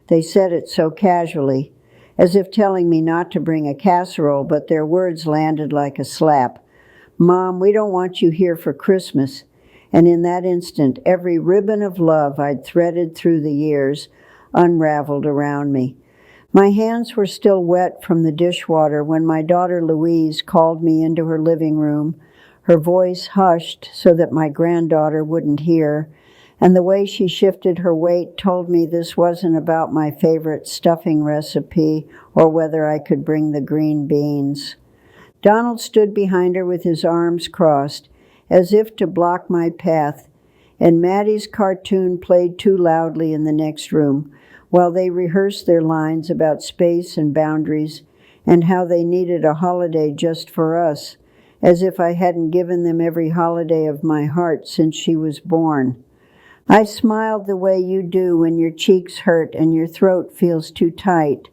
They said it so casually, as if telling me not to bring a casserole, but their words landed like a slap. "Mom, we don't want you here for Christmas." And in that instant, every ribbon of love I'd threaded through the years unraveled around me. My hands were still wet from the dishwater when my daughter Louise called me into her living room, her voice hushed so that my granddaughter wouldn't hear, and the way she shifted her weight told me this wasn't about my favorite stuffing recipe or whether I could bring the green beans. Donald stood behind her with his arms crossed, as if to block my path, and Maddie's cartoon played too loudly in the next room, while they rehearsed their lines about space and boundaries and how they needed a holiday just for us, as if I hadn't given them every holiday of my heart since she was born. I smiled the way you do when your cheeks hurt and your throat feels too tight.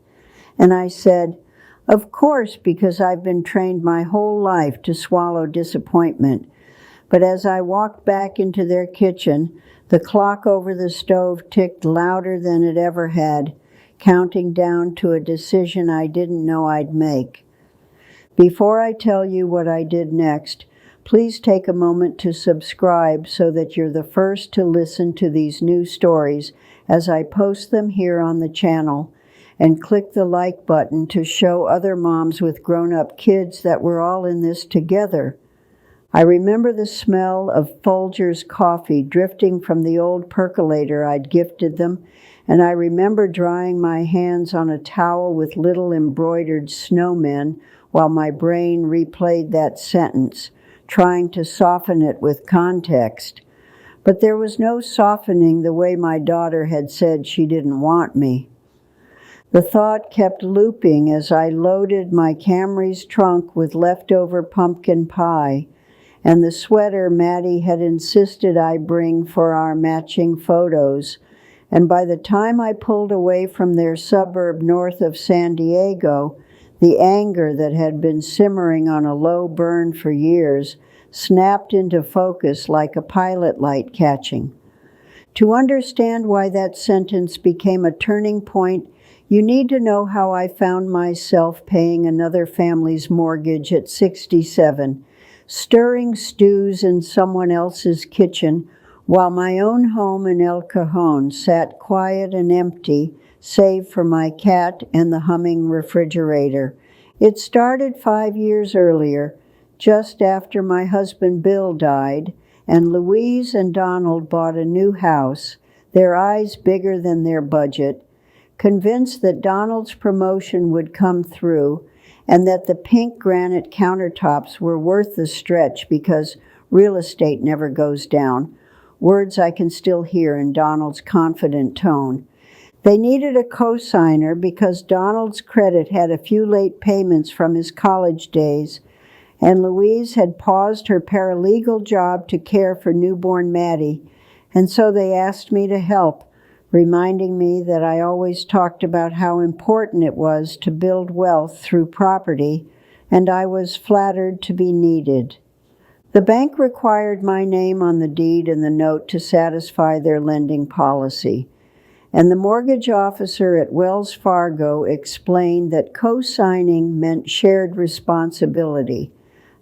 And I said, "Of course, because I've been trained my whole life to swallow disappointment." But as I walked back into their kitchen, the clock over the stove ticked louder than it ever had, counting down to a decision I didn't know I'd make. Before I tell you what I did next, please take a moment to subscribe so that you're the first to listen to these new stories as I post them here on the channel, and click the like button to show other moms with grown-up kids that we're all in this together. I remember the smell of Folgers coffee drifting from the old percolator I'd gifted them, and I remember drying my hands on a towel with little embroidered snowmen while my brain replayed that sentence, trying to soften it with context. But there was no softening the way my daughter had said she didn't want me. The thought kept looping as I loaded my Camry's trunk with leftover pumpkin pie and the sweater Maddie had insisted I bring for our matching photos, and by the time I pulled away from their suburb north of San Diego, the anger that had been simmering on a low burn for years snapped into focus like a pilot light catching. To understand why that sentence became a turning point, you need to know how I found myself paying another family's mortgage at 67, stirring stews in someone else's kitchen, while my own home in El Cajon sat quiet and empty, save for my cat and the humming refrigerator. It started 5 years earlier, just after my husband Bill died, and Louise and Donald bought a new house, their eyes bigger than their budget, convinced that Donald's promotion would come through, and that the pink granite countertops were worth the stretch because real estate never goes down, words I can still hear in Donald's confident tone. They needed a co-signer because Donald's credit had a few late payments from his college days, and Louise had paused her paralegal job to care for newborn Maddie, and so they asked me to help, reminding me that I always talked about how important it was to build wealth through property, and I was flattered to be needed. The bank required my name on the deed and the note to satisfy their lending policy, and the mortgage officer at Wells Fargo explained that co-signing meant shared responsibility,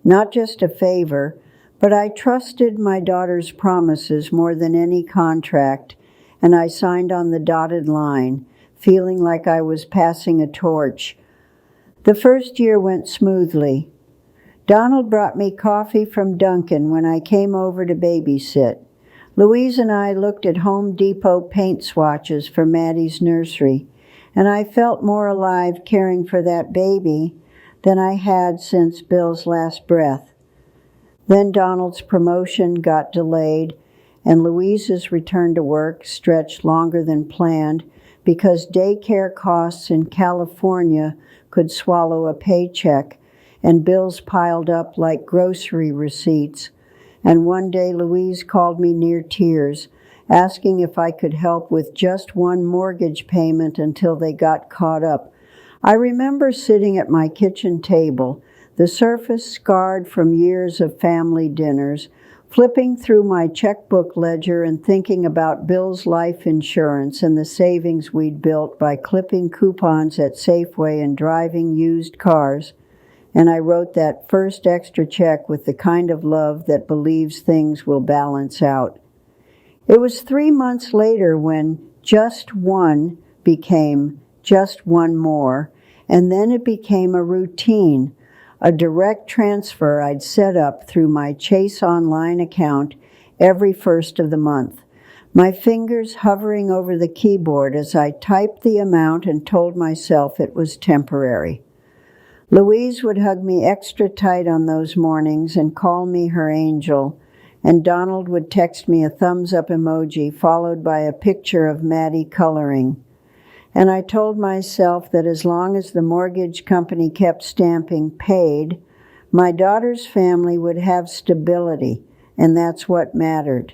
not just a favor, but I trusted my daughter's promises more than any contract, and I signed on the dotted line, feeling like I was passing a torch. The first year went smoothly. Donald brought me coffee from Dunkin' when I came over to babysit. Louise and I looked at Home Depot paint swatches for Maddie's nursery, and I felt more alive caring for that baby than I had since Bill's last breath. Then Donald's promotion got delayed, and Louise's return to work stretched longer than planned because daycare costs in California could swallow a paycheck, and bills piled up like grocery receipts. And one day Louise called me near tears, asking if I could help with just one mortgage payment until they got caught up. I remember sitting at my kitchen table, the surface scarred from years of family dinners, Flipping through my checkbook ledger and thinking about Bill's life insurance and the savings we'd built by clipping coupons at Safeway and driving used cars, and I wrote that first extra check with the kind of love that believes things will balance out. It was 3 months later when just one became just one more, and then it became a routine, a direct transfer I'd set up through my Chase Online account every first of the month, my fingers hovering over the keyboard as I typed the amount and told myself it was temporary. Louise would hug me extra tight on those mornings and call me her angel, and Donald would text me a thumbs-up emoji followed by a picture of Maddie coloring. And I told myself that as long as the mortgage company kept stamping paid, my daughter's family would have stability, and that's what mattered.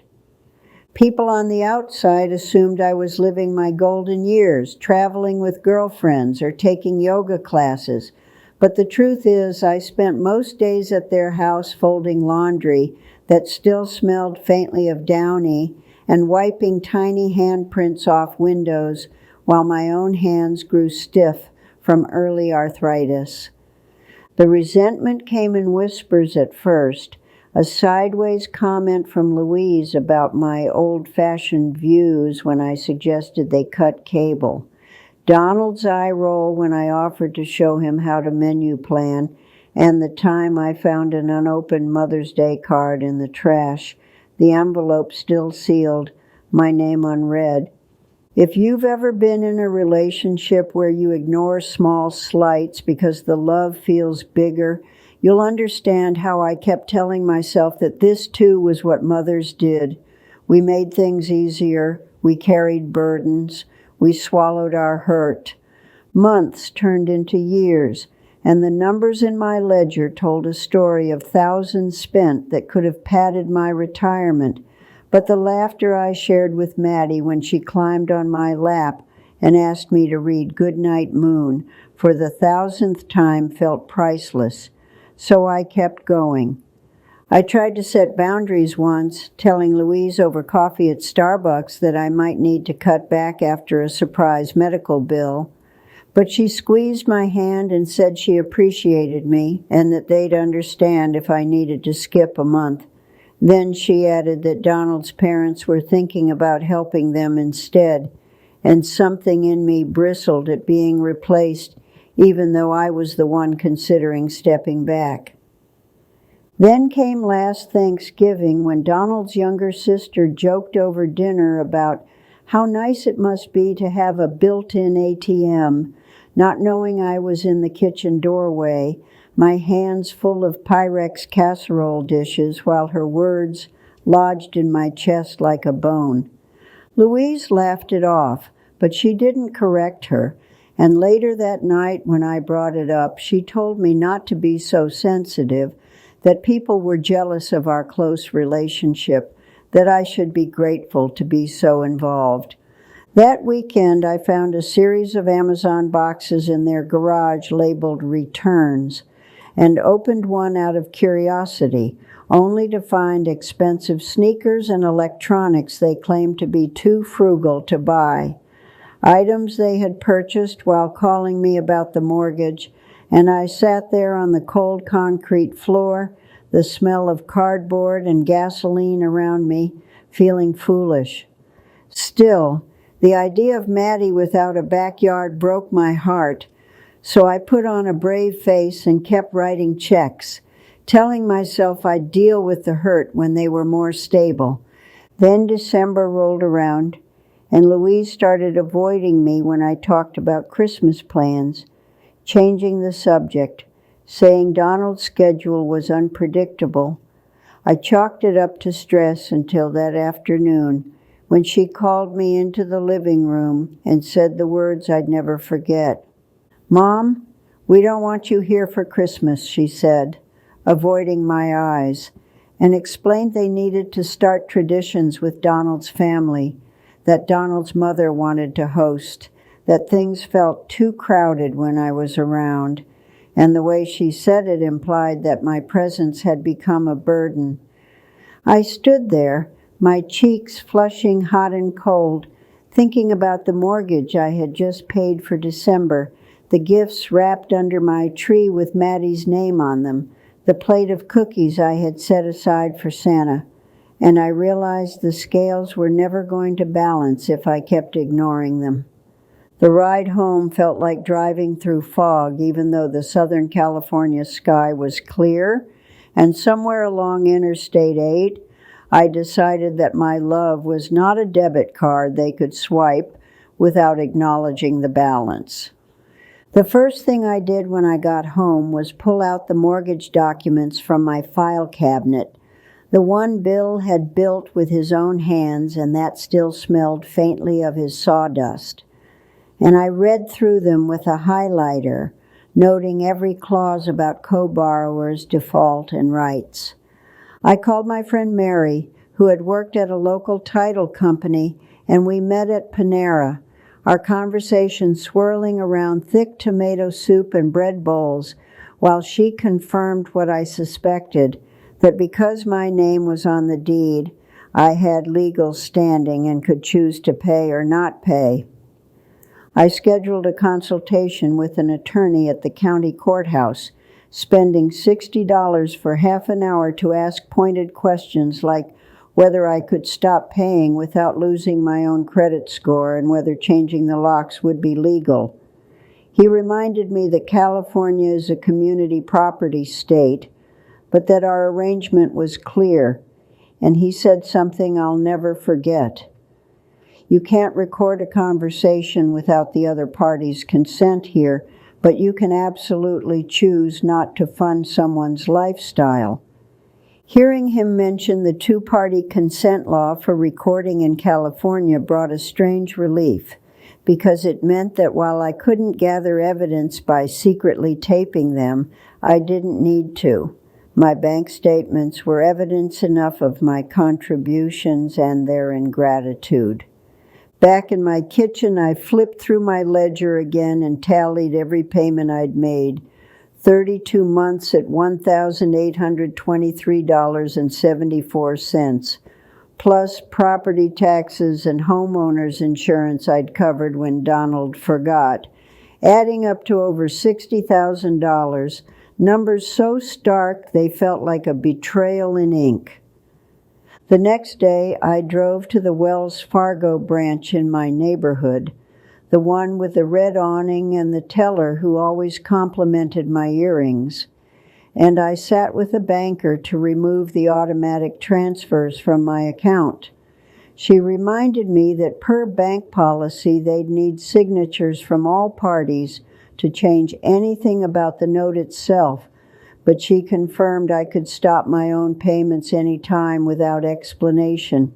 People on the outside assumed I was living my golden years, traveling with girlfriends or taking yoga classes. But the truth is, I spent most days at their house folding laundry that still smelled faintly of Downy and wiping tiny handprints off windows while my own hands grew stiff from early arthritis. The resentment came in whispers at first, a sideways comment from Louise about my old-fashioned views when I suggested they cut cable, Donald's eye roll when I offered to show him how to menu plan, and the time I found an unopened Mother's Day card in the trash, the envelope still sealed, my name unread. If you've ever been in a relationship where you ignore small slights because the love feels bigger, you'll understand how I kept telling myself that this too was what mothers did. We made things easier, we carried burdens, we swallowed our hurt. Months turned into years, and the numbers in my ledger told a story of thousands spent that could have padded my retirement. But the laughter I shared with Maddie when she climbed on my lap and asked me to read Goodnight Moon for the 1,000th time felt priceless. So I kept going. I tried to set boundaries once, telling Louise over coffee at Starbucks that I might need to cut back after a surprise medical bill. But she squeezed my hand and said she appreciated me and that they'd understand if I needed to skip a month. Then she added that Donald's parents were thinking about helping them instead, and something in me bristled at being replaced, even though I was the one considering stepping back. Then came last Thanksgiving when Donald's younger sister joked over dinner about how nice it must be to have a built-in ATM, not knowing I was in the kitchen doorway, my hands full of Pyrex casserole dishes while her words lodged in my chest like a bone. Louise laughed it off, but she didn't correct her, and later that night when I brought it up, she told me not to be so sensitive, that people were jealous of our close relationship, that I should be grateful to be so involved. That weekend, I found a series of Amazon boxes in their garage labeled returns, and opened one out of curiosity, only to find expensive sneakers and electronics they claimed to be too frugal to buy. Items they had purchased while calling me about the mortgage, and I sat there on the cold concrete floor, the smell of cardboard and gasoline around me, feeling foolish. Still, the idea of Maddie without a backyard broke my heart, so I put on a brave face and kept writing checks, telling myself I'd deal with the hurt when they were more stable. Then December rolled around, and Louise started avoiding me when I talked about Christmas plans, changing the subject, saying Donald's schedule was unpredictable. I chalked it up to stress until that afternoon, when she called me into the living room and said the words I'd never forget. "Mom, we don't want you here for Christmas," she said, avoiding my eyes, and explained they needed to start traditions with Donald's family, that Donald's mother wanted to host, that things felt too crowded when I was around, and the way she said it implied that my presence had become a burden. I stood there, my cheeks flushing hot and cold, thinking about the mortgage I had just paid for December, the gifts wrapped under my tree with Maddie's name on them, the plate of cookies I had set aside for Santa, and I realized the scales were never going to balance if I kept ignoring them. The ride home felt like driving through fog, even though the Southern California sky was clear, and somewhere along Interstate 8, I decided that my love was not a debit card they could swipe without acknowledging the balance. The first thing I did when I got home was pull out the mortgage documents from my file cabinet, the one Bill had built with his own hands, and that still smelled faintly of his sawdust. And I read through them with a highlighter, noting every clause about co-borrowers, default, and rights. I called my friend Mary, who had worked at a local title company, and we met at Panera, our conversation swirling around thick tomato soup and bread bowls, while she confirmed what I suspected, that because my name was on the deed, I had legal standing and could choose to pay or not pay. I scheduled a consultation with an attorney at the county courthouse, spending $60 for half an hour to ask pointed questions like whether I could stop paying without losing my own credit score and whether changing the locks would be legal. He reminded me that California is a community property state, but that our arrangement was clear, and he said something I'll never forget. You can't record a conversation without the other party's consent here, but you can absolutely choose not to fund someone's lifestyle. Hearing him mention the two-party consent law for recording in California brought a strange relief, because it meant that while I couldn't gather evidence by secretly taping them, I didn't need to. My bank statements were evidence enough of my contributions and their ingratitude. Back in my kitchen, I flipped through my ledger again and tallied every payment I'd made. 32 months at $1,823.74, plus property taxes and homeowners insurance I'd covered when Donald forgot, adding up to over $60,000, numbers so stark they felt like a betrayal in ink. The next day, I drove to the Wells Fargo branch in my neighborhood, the one with the red awning and the teller who always complimented my earrings, and I sat with a banker to remove the automatic transfers from my account. She reminded me that per bank policy, they'd need signatures from all parties to change anything about the note itself, but she confirmed I could stop my own payments any time without explanation.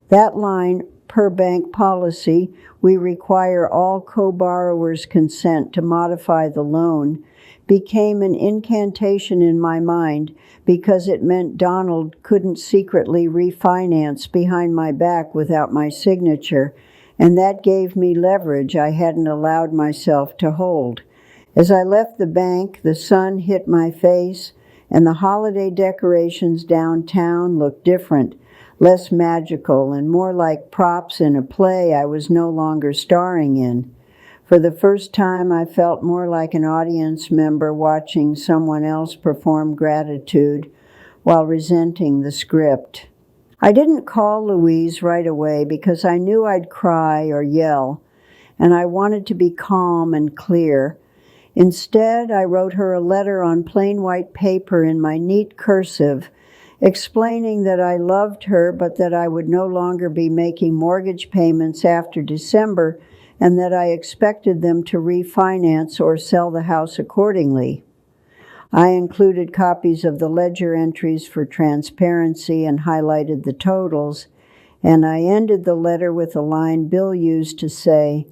That line, per bank policy, we require all co-borrowers' consent to modify the loan, became an incantation in my mind because it meant Donald couldn't secretly refinance behind my back without my signature, and that gave me leverage I hadn't allowed myself to hold. As I left the bank, the sun hit my face, and the holiday decorations downtown looked different, less magical, and more like props in a play I was no longer starring in. For the first time, I felt more like an audience member watching someone else perform gratitude while resenting the script. I didn't call Louise right away because I knew I'd cry or yell, and I wanted to be calm and clear. Instead, I wrote her a letter on plain white paper in my neat cursive, explaining that I loved her but that I would no longer be making mortgage payments after December and that I expected them to refinance or sell the house accordingly. I included copies of the ledger entries for transparency and highlighted the totals, and I ended the letter with a line Bill used to say,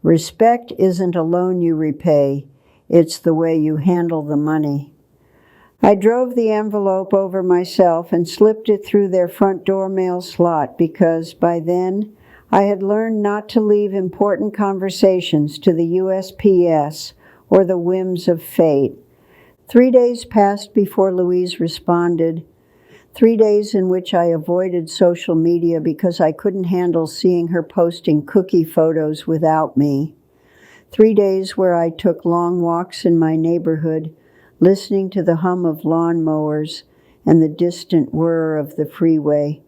"Respect isn't a loan you repay, it's the way you handle the money." I drove the envelope over myself and slipped it through their front door mail slot because by then I had learned not to leave important conversations to the USPS or the whims of fate. 3 days passed before Louise responded. 3 days in which I avoided social media because I couldn't handle seeing her posting cookie photos without me. 3 days where I took long walks in my neighborhood, listening to the hum of lawn mowers and the distant whir of the freeway,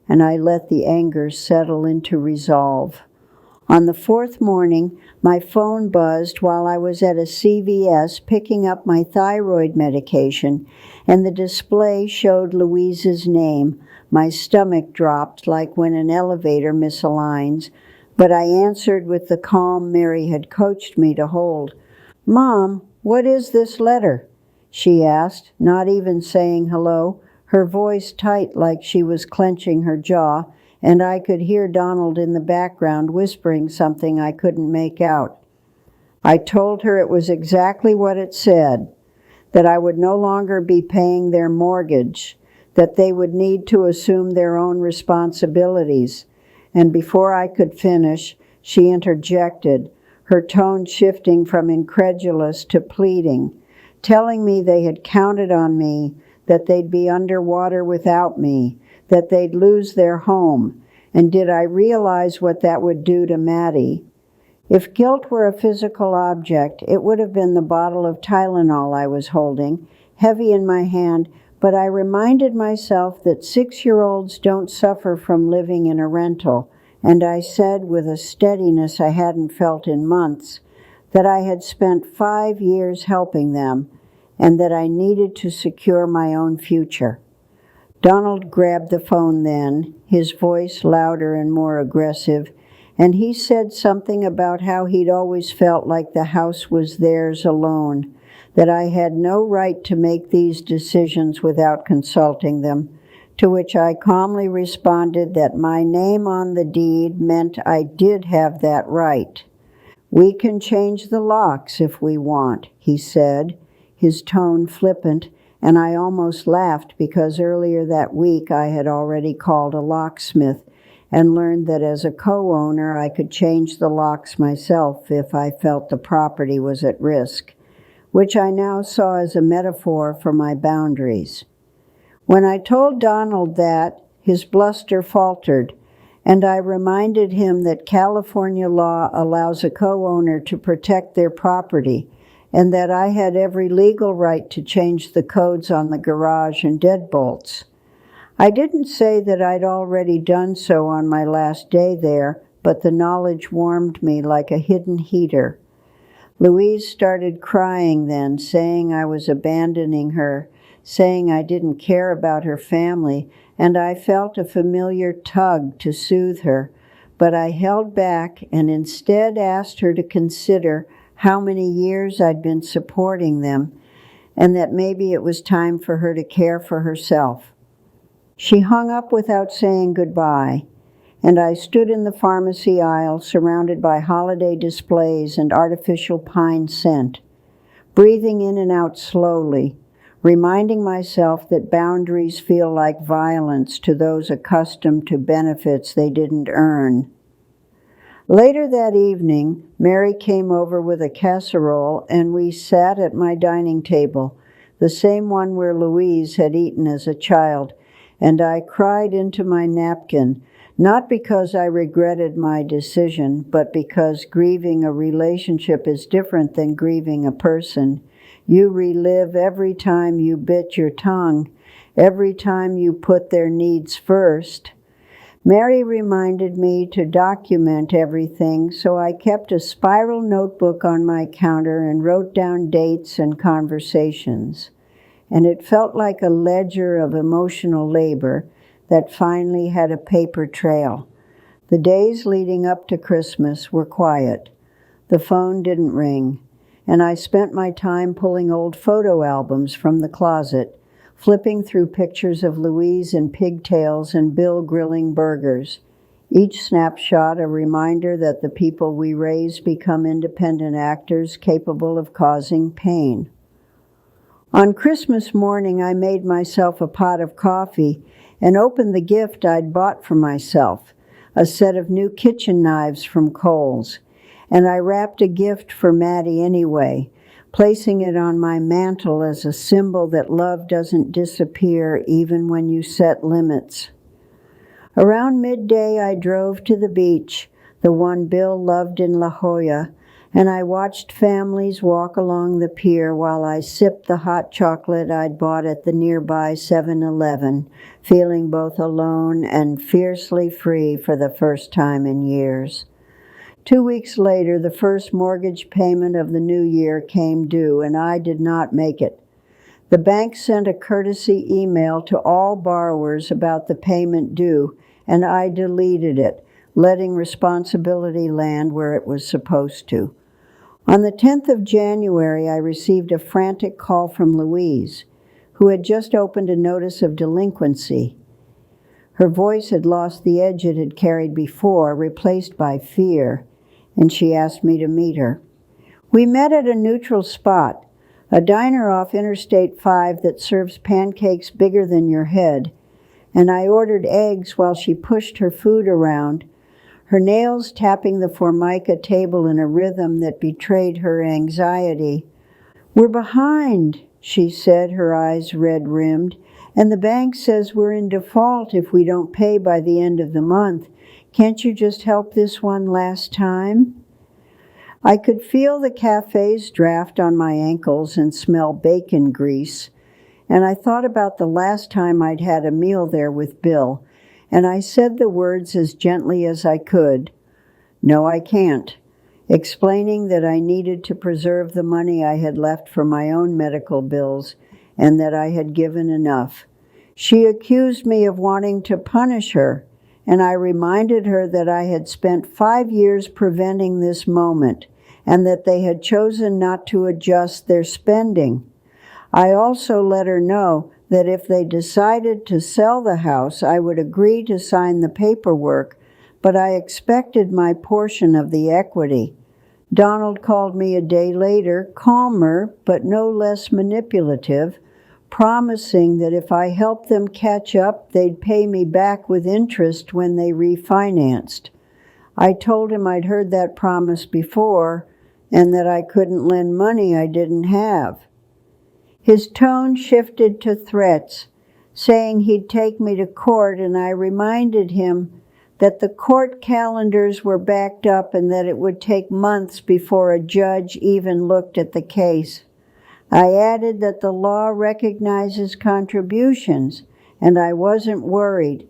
and I let the anger settle into resolve. On the fourth morning, my phone buzzed while I was at a CVS picking up my thyroid medication, and the display showed Louise's name. My stomach dropped like when an elevator misaligns, but I answered with the calm Mary had coached me to hold. "Mom, what is this letter?" she asked, not even saying hello, her voice tight like she was clenching her jaw, and I could hear Donald in the background whispering something I couldn't make out. I told her it was exactly what it said, that I would no longer be paying their mortgage, that they would need to assume their own responsibilities, and before I could finish, she interjected, her tone shifting from incredulous to pleading, telling me they had counted on me, that they'd be underwater without me, that they'd lose their home, and did I realize what that would do to Maddie? If guilt were a physical object, it would have been the bottle of Tylenol I was holding, heavy in my hand, but I reminded myself that 6-year-olds don't suffer from living in a rental, and I said with a steadiness I hadn't felt in months, that I had spent 5 years helping them, and that I needed to secure my own future. Donald grabbed the phone then, his voice louder and more aggressive, and he said something about how he'd always felt like the house was theirs alone, that I had no right to make these decisions without consulting them, to which I calmly responded that my name on the deed meant I did have that right. "We can change the locks if we want," he said, his tone flippant, and I almost laughed because earlier that week I had already called a locksmith and learned that as a co-owner I could change the locks myself if I felt the property was at risk, which I now saw as a metaphor for my boundaries. When I told Donald that, his bluster faltered, and I reminded him that California law allows a co-owner to protect their property, and that I had every legal right to change the codes on the garage and deadbolts. I didn't say that I'd already done so on my last day there, but the knowledge warmed me like a hidden heater. Louise started crying then, saying I was abandoning her, saying I didn't care about her family, and I felt a familiar tug to soothe her, but I held back and instead asked her to consider how many years I'd been supporting them, and that maybe it was time for her to care for herself. She hung up without saying goodbye, and I stood in the pharmacy aisle surrounded by holiday displays and artificial pine scent, breathing in and out slowly, reminding myself that boundaries feel like violence to those accustomed to benefits they didn't earn. Later that evening, Mary came over with a casserole, and we sat at my dining table, the same one where Louise had eaten as a child, and I cried into my napkin, not because I regretted my decision, but because grieving a relationship is different than grieving a person. You relive every time you bit your tongue, every time you put their needs first. Mary reminded me to document everything, so I kept a spiral notebook on my counter and wrote down dates and conversations. And it felt like a ledger of emotional labor that finally had a paper trail. The days leading up to Christmas were quiet. The phone didn't ring, and I spent my time pulling old photo albums from the closet, flipping through pictures of Louise in pigtails and Bill grilling burgers, each snapshot a reminder that the people we raise become independent actors capable of causing pain. On Christmas morning, I made myself a pot of coffee and opened the gift I'd bought for myself, a set of new kitchen knives from Kohl's, and I wrapped a gift for Maddie anyway, placing it on my mantle as a symbol that love doesn't disappear even when you set limits. Around midday, I drove to the beach, the one Bill loved in La Jolla, and I watched families walk along the pier while I sipped the hot chocolate I'd bought at the nearby 7-Eleven, feeling both alone and fiercely free for the first time in years. 2 weeks later, the first mortgage payment of the new year came due, and I did not make it. The bank sent a courtesy email to all borrowers about the payment due, and I deleted it, letting responsibility land where it was supposed to. On the 10th of January, I received a frantic call from Louise, who had just opened a notice of delinquency. Her voice had lost the edge it had carried before, replaced by fear, and she asked me to meet her. We met at a neutral spot, a diner off Interstate 5 that serves pancakes bigger than your head, and I ordered eggs while she pushed her food around, her nails tapping the Formica table in a rhythm that betrayed her anxiety. "We're behind," she said, her eyes red-rimmed, "and the bank says we're in default if we don't pay by the end of the month. Can't you just help this one last time?" I could feel the cafe's draft on my ankles and smell bacon grease, and I thought about the last time I'd had a meal there with Bill, and I said the words as gently as I could. "No, I can't," explaining that I needed to preserve the money I had left for my own medical bills and that I had given enough. She accused me of wanting to punish her, and I reminded her that I had spent 5 years preventing this moment and that they had chosen not to adjust their spending. I also let her know that if they decided to sell the house, I would agree to sign the paperwork, but I expected my portion of the equity. Donald called me a day later, calmer but no less manipulative, promising that if I helped them catch up, they'd pay me back with interest when they refinanced. I told him I'd heard that promise before and that I couldn't lend money I didn't have. His tone shifted to threats, saying he'd take me to court, and I reminded him that the court calendars were backed up and that it would take months before a judge even looked at the case. I added that the law recognizes contributions, and I wasn't worried.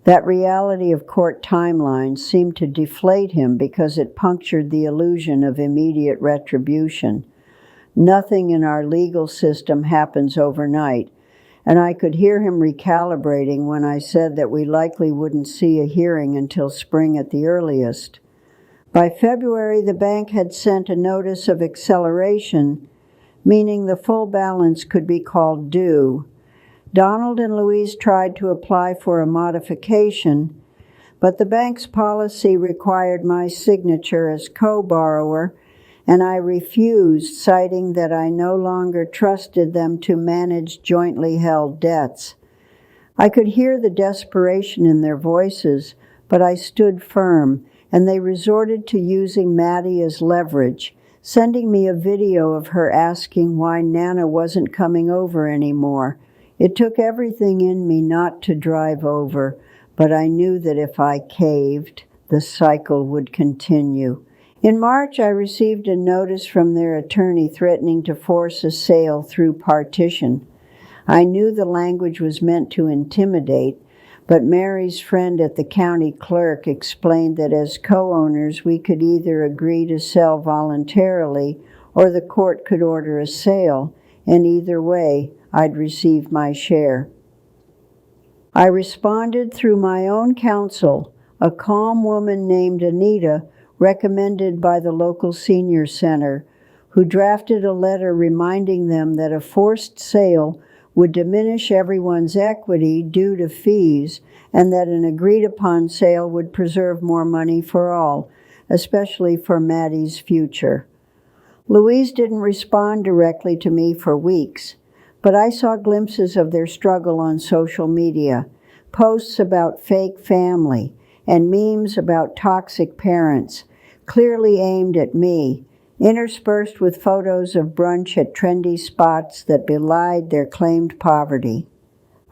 That reality of court timelines seemed to deflate him because it punctured the illusion of immediate retribution. Nothing in our legal system happens overnight, and I could hear him recalibrating when I said that we likely wouldn't see a hearing until spring at the earliest. By February, the bank had sent a notice of acceleration, meaning the full balance could be called due. Donald and Louise tried to apply for a modification, but the bank's policy required my signature as co-borrower, and I refused, citing that I no longer trusted them to manage jointly held debts. I could hear the desperation in their voices, but I stood firm, and they resorted to using Maddie as leverage, sending me a video of her asking why Nana wasn't coming over anymore. It took everything in me not to drive over, but I knew that if I caved, the cycle would continue. In March, I received a notice from their attorney threatening to force a sale through partition. I knew the language was meant to intimidate, but Mary's friend at the county clerk explained that as co-owners, we could either agree to sell voluntarily or the court could order a sale, and either way, I'd receive my share. I responded through my own counsel, a calm woman named Anita, recommended by the local senior center, who drafted a letter reminding them that a forced sale would diminish everyone's equity due to fees, and that an agreed-upon sale would preserve more money for all, especially for Maddie's future. Louise didn't respond directly to me for weeks, but I saw glimpses of their struggle on social media, posts about fake family, and memes about toxic parents, clearly aimed at me, interspersed with photos of brunch at trendy spots that belied their claimed poverty.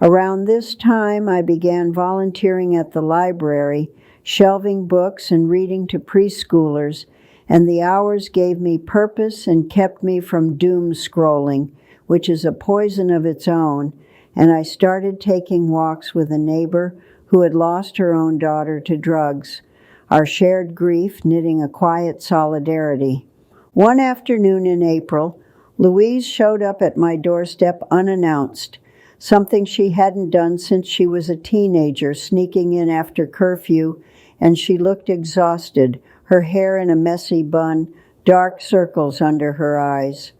Around this time, I began volunteering at the library, shelving books and reading to preschoolers, and the hours gave me purpose and kept me from doom scrolling, which is a poison of its own, and I started taking walks with a neighbor who had lost her own daughter to drugs, our shared grief knitting a quiet solidarity. One afternoon in April, Louise showed up at my doorstep unannounced, something she hadn't done since she was a teenager, sneaking in after curfew, and she looked exhausted, her hair in a messy bun, dark circles under her eyes.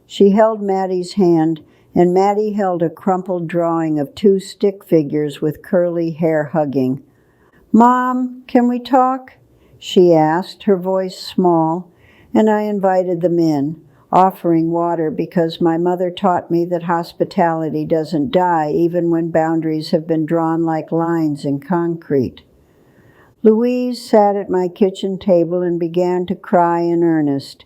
She held Maddie's hand, and Maddie held a crumpled drawing of two stick figures with curly hair hugging. "Mom, can we talk?" she asked, her voice small, and I invited them in, offering water because my mother taught me that hospitality doesn't die even when boundaries have been drawn like lines in concrete. Louise sat at my kitchen table and began to cry in earnest,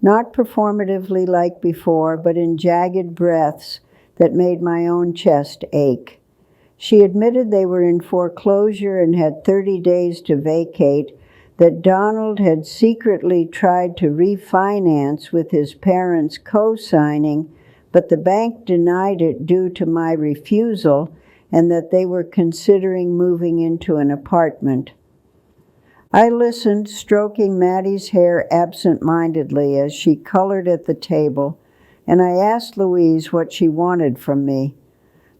not performatively like before, but in jagged breaths that made my own chest ache. She admitted they were in foreclosure and had 30 days to vacate, that Donald had secretly tried to refinance with his parents co-signing, but the bank denied it due to my refusal, and that they were considering moving into an apartment. I listened, stroking Maddie's hair absent-mindedly as she colored at the table, and I asked Louise what she wanted from me.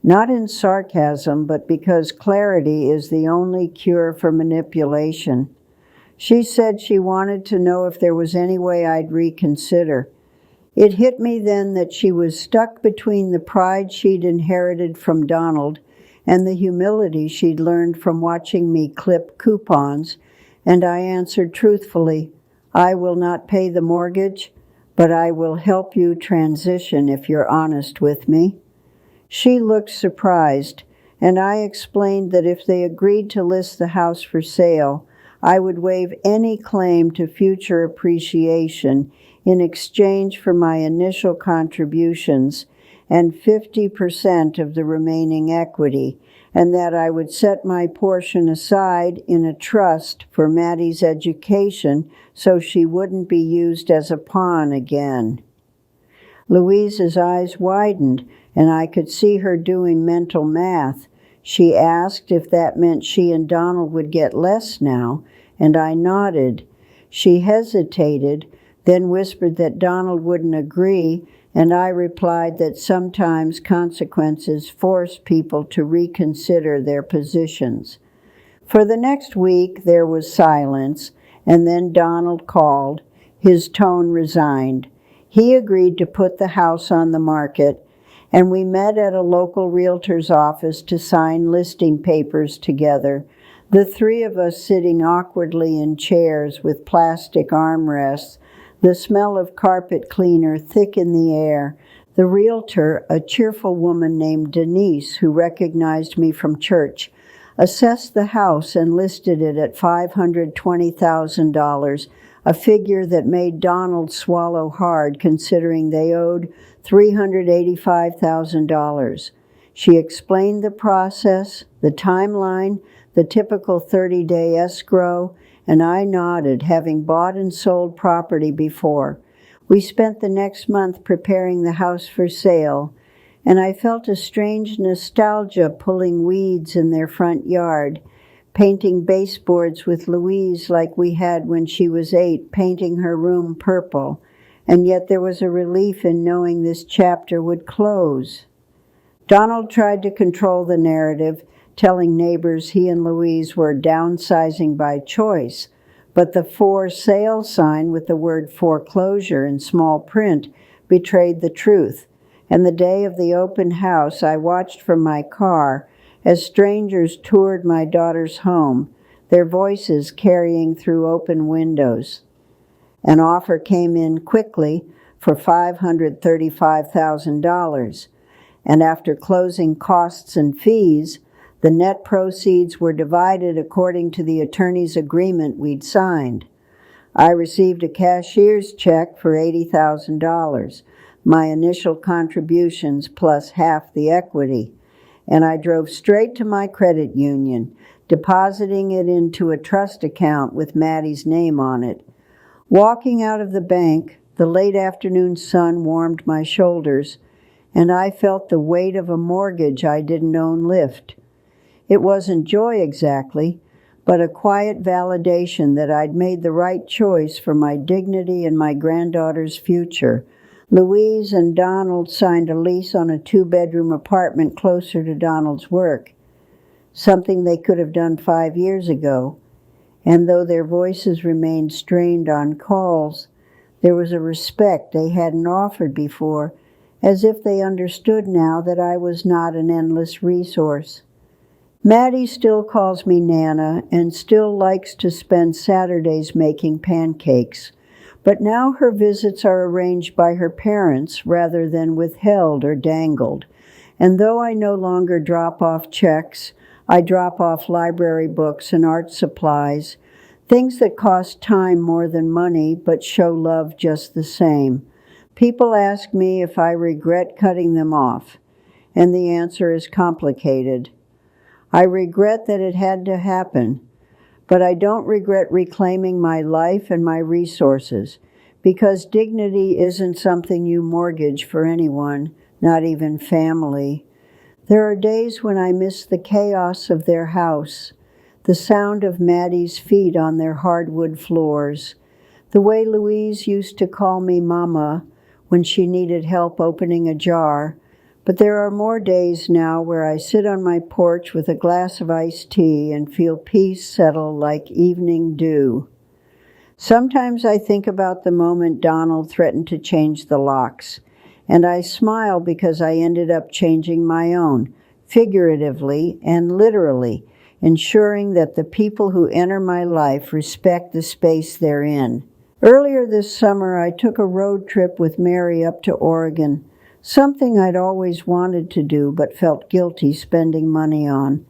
Not in sarcasm, but because clarity is the only cure for manipulation. She said she wanted to know if there was any way I'd reconsider. It hit me then that she was stuck between the pride she'd inherited from Donald and the humility she'd learned from watching me clip coupons, and I answered truthfully, "I will not pay the mortgage, but I will help you transition if you're honest with me." She looked surprised, and I explained that if they agreed to list the house for sale, I would waive any claim to future appreciation in exchange for my initial contributions and 50% of the remaining equity, and that I would set my portion aside in a trust for Maddie's education so she wouldn't be used as a pawn again. Louise's eyes widened, and I could see her doing mental math. She asked if that meant she and Donald would get less now, and I nodded. She hesitated, then whispered that Donald wouldn't agree, and I replied that sometimes consequences force people to reconsider their positions. For the next week there was silence, and then Donald called. His tone resigned. He agreed to put the house on the market, and we met at a local realtor's office to sign listing papers together, the three of us sitting awkwardly in chairs with plastic armrests, the smell of carpet cleaner thick in the air. The realtor, a cheerful woman named Denise, who recognized me from church, assessed the house and listed it at $520,000, a figure that made Donald swallow hard considering they owed $385,000. She explained the process, the timeline, the typical 30-day escrow, and I nodded, having bought and sold property before. We spent the next month preparing the house for sale, and I felt a strange nostalgia pulling weeds in their front yard, painting baseboards with Louise like we had when she was 8, painting her room purple, and yet there was a relief in knowing this chapter would close. Donald tried to control the narrative, telling neighbors he and Louise were downsizing by choice, but the for sale sign with the word foreclosure in small print betrayed the truth, and the day of the open house I watched from my car as strangers toured my daughter's home, their voices carrying through open windows. An offer came in quickly for $535,000, and after closing costs and fees, the net proceeds were divided according to the attorney's agreement we'd signed. I received a cashier's check for $80,000, my initial contributions plus half the equity, and I drove straight to my credit union, depositing it into a trust account with Maddie's name on it. Walking out of the bank, the late afternoon sun warmed my shoulders, and I felt the weight of a mortgage I didn't own lift. It wasn't joy exactly, but a quiet validation that I'd made the right choice for my dignity and my granddaughter's future. Louise and Donald signed a lease on a 2-bedroom apartment closer to Donald's work, something they could have done 5 years ago, and though their voices remained strained on calls, there was a respect they hadn't offered before, as if they understood now that I was not an endless resource. Maddie still calls me Nana and still likes to spend Saturdays making pancakes, but now her visits are arranged by her parents rather than withheld or dangled. And though I no longer drop off checks, I drop off library books and art supplies, things that cost time more than money but show love just the same. People ask me if I regret cutting them off, and the answer is complicated. I regret that it had to happen, but I don't regret reclaiming my life and my resources, because dignity isn't something you mortgage for anyone, not even family. There are days when I miss the chaos of their house, the sound of Maddie's feet on their hardwood floors, the way Louise used to call me Mama when she needed help opening a jar. But there are more days now where I sit on my porch with a glass of iced tea and feel peace settle like evening dew. Sometimes I think about the moment Donald threatened to change the locks, and I smile because I ended up changing my own, figuratively and literally, ensuring that the people who enter my life respect the space they're in. Earlier this summer, I took a road trip with Mary up to Oregon, something I'd always wanted to do but felt guilty spending money on.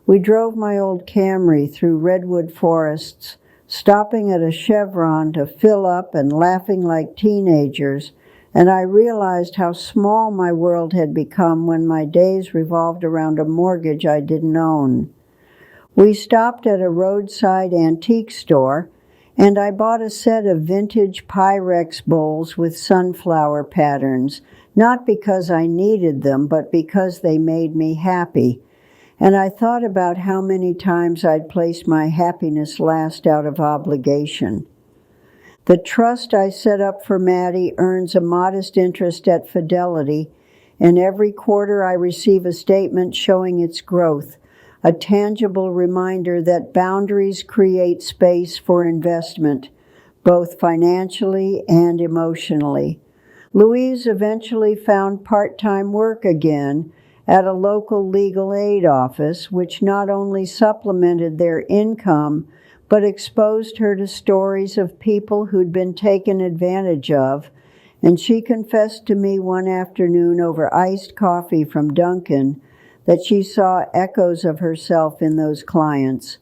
We drove my old Camry through redwood forests, stopping at a Chevron to fill up and laughing like teenagers, and I realized how small my world had become when my days revolved around a mortgage I didn't own. We stopped at a roadside antique store, and I bought a set of vintage Pyrex bowls with sunflower patterns, not because I needed them, but because they made me happy. And I thought about how many times I'd placed my happiness last out of obligation. The trust I set up for Maddie earns a modest interest at Fidelity, and every quarter I receive a statement showing its growth, a tangible reminder that boundaries create space for investment, both financially and emotionally. Louise eventually found part-time work again at a local legal aid office, which not only supplemented their income, but exposed her to stories of people who'd been taken advantage of, and she confessed to me one afternoon over iced coffee from Dunkin' that she saw echoes of herself in those clients.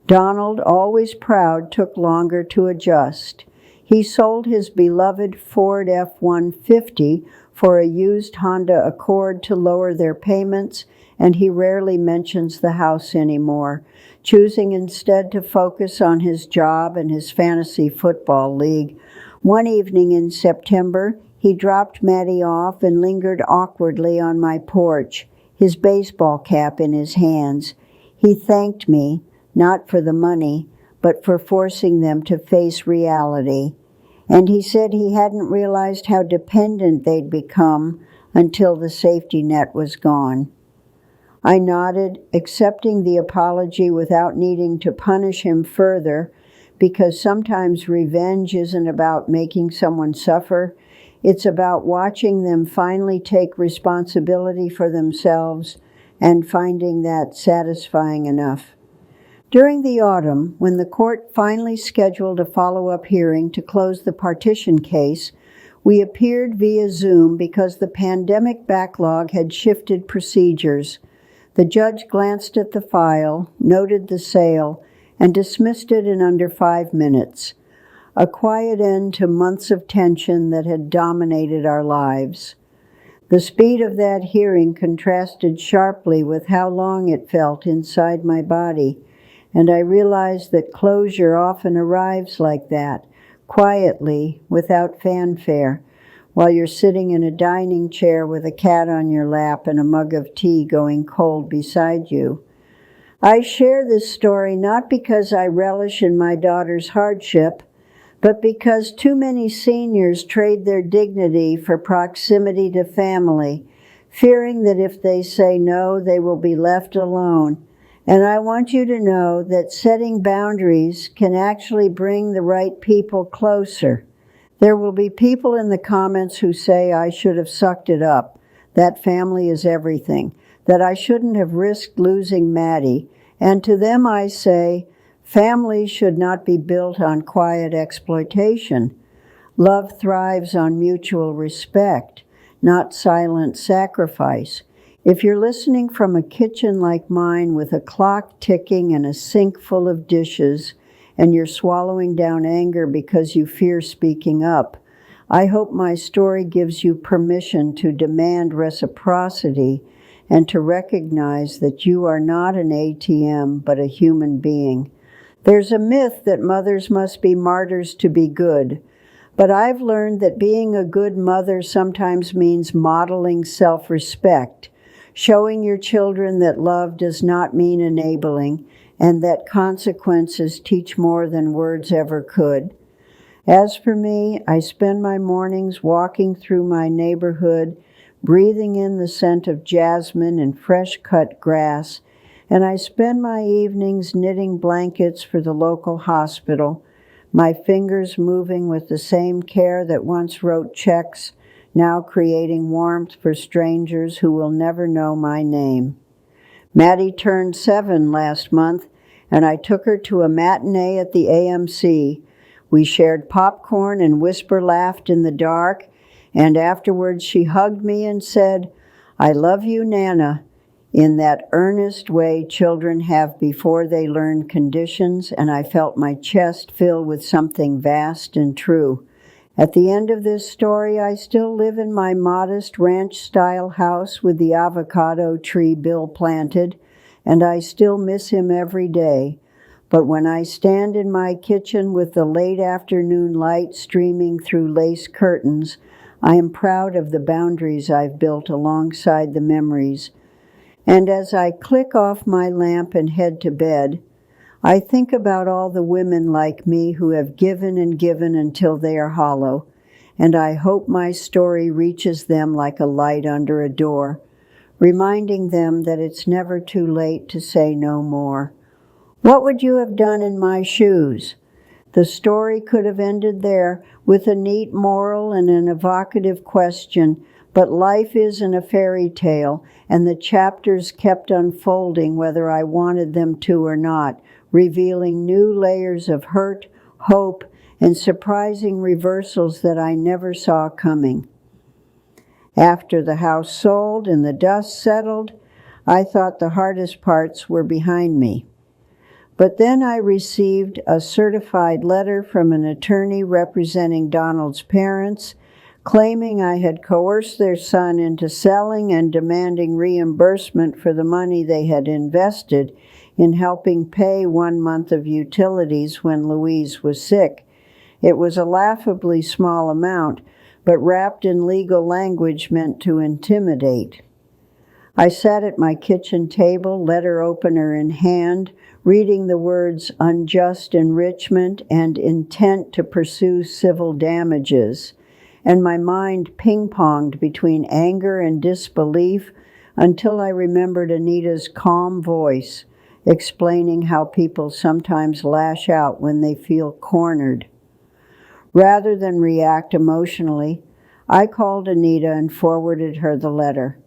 Donald, always proud, took longer to adjust. He sold his beloved Ford F-150 for a used Honda Accord to lower their payments, and he rarely mentions the house anymore, choosing instead to focus on his job and his fantasy football league. One evening in September, he dropped Maddie off and lingered awkwardly on my porch, his baseball cap in his hands. He thanked me, not for the money, but for forcing them to face reality. And he said he hadn't realized how dependent they'd become until the safety net was gone. I nodded, accepting the apology without needing to punish him further, because sometimes revenge isn't about making someone suffer. It's about watching them finally take responsibility for themselves and finding that satisfying enough. During the autumn, when the court finally scheduled a follow-up hearing to close the partition case, we appeared via Zoom because the pandemic backlog had shifted procedures. The judge glanced at the file, noted the sale, and dismissed it in under 5 minutes. a quiet end to months of tension that had dominated our lives. The speed of that hearing contrasted sharply with how long it felt inside my body, and I realized that closure often arrives like that, quietly, without fanfare, while you're sitting in a dining chair with a cat on your lap and a mug of tea going cold beside you. I share this story not because I relish in my daughter's hardship, but because too many seniors trade their dignity for proximity to family, fearing that if they say no, they will be left alone. And I want you to know that setting boundaries can actually bring the right people closer. There will be people in the comments who say I should have sucked it up, that family is everything, that I shouldn't have risked losing Maddie, and to them I say, families should not be built on quiet exploitation. Love thrives on mutual respect, not silent sacrifice. If you're listening from a kitchen like mine with a clock ticking and a sink full of dishes, and you're swallowing down anger because you fear speaking up, I hope my story gives you permission to demand reciprocity and to recognize that you are not an ATM but a human being. There's a myth that mothers must be martyrs to be good, but I've learned that being a good mother sometimes means modeling self-respect, showing your children that love does not mean enabling, and that consequences teach more than words ever could. As for me, I spend my mornings walking through my neighborhood, breathing in the scent of jasmine and fresh-cut grass, and I spend my evenings knitting blankets for the local hospital, my fingers moving with the same care that once wrote checks, now creating warmth for strangers who will never know my name. Maddie turned 7 last month, and I took her to a matinee at the AMC. We shared popcorn and whisper-laughed in the dark, and afterwards she hugged me and said, "I love you, Nana," in that earnest way children have before they learn conditions, and I felt my chest fill with something vast and true. At the end of this story, I still live in my modest ranch-style house with the avocado tree Bill planted, and I still miss him every day. But when I stand in my kitchen with the late afternoon light streaming through lace curtains, I am proud of the boundaries I've built alongside the memories. And as I click off my lamp and head to bed, I think about all the women like me who have given and given until they are hollow, and I hope my story reaches them like a light under a door, reminding them that it's never too late to say no more. What would you have done in my shoes? The story could have ended there with a neat moral and an evocative question, but life isn't a fairy tale, and the chapters kept unfolding whether I wanted them to or not, revealing new layers of hurt, hope, and surprising reversals that I never saw coming. After the house sold and the dust settled, I thought the hardest parts were behind me. But then I received a certified letter from an attorney representing Donald's parents, claiming I had coerced their son into selling and demanding reimbursement for the money they had invested in helping pay 1 month of utilities when Louise was sick. It was a laughably small amount, but wrapped in legal language meant to intimidate. I sat at my kitchen table, letter opener in hand, reading the words unjust enrichment and intent to pursue civil damages, and my mind ping-ponged between anger and disbelief until I remembered Anita's calm voice, explaining how people sometimes lash out when they feel cornered. Rather than react emotionally, I called Anita and forwarded her the letter.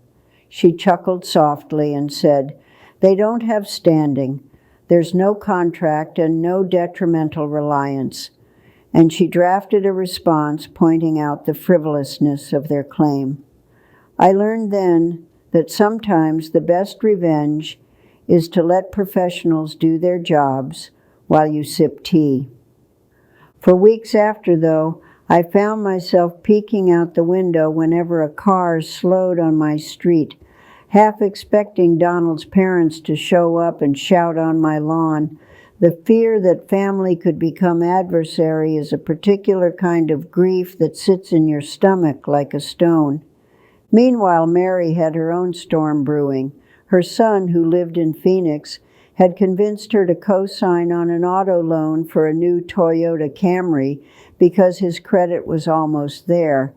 She chuckled softly and said, "They don't have standing. There's no contract and no detrimental reliance." And she drafted a response pointing out the frivolousness of their claim. I learned then that sometimes the best revenge is to let professionals do their jobs while you sip tea. For weeks after, though, I found myself peeking out the window whenever a car slowed on my street, half expecting Donald's parents to show up and shout on my lawn. The fear that family could become adversary is a particular kind of grief that sits in your stomach like a stone. Meanwhile, Mary had her own storm brewing. Her son, who lived in Phoenix, had convinced her to co-sign on an auto loan for a new Toyota Camry because his credit was almost there.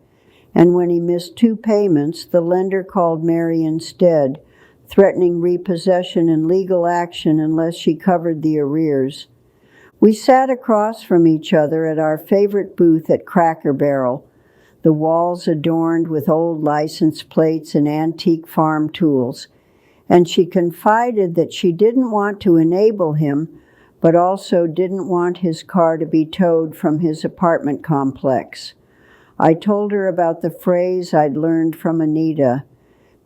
And when he missed 2 payments, the lender called Mary instead, threatening repossession and legal action unless she covered the arrears. We sat across from each other at our favorite booth at Cracker Barrel, the walls adorned with old license plates and antique farm tools, and she confided that she didn't want to enable him, but also didn't want his car to be towed from his apartment complex. I told her about the phrase I'd learned from Anita: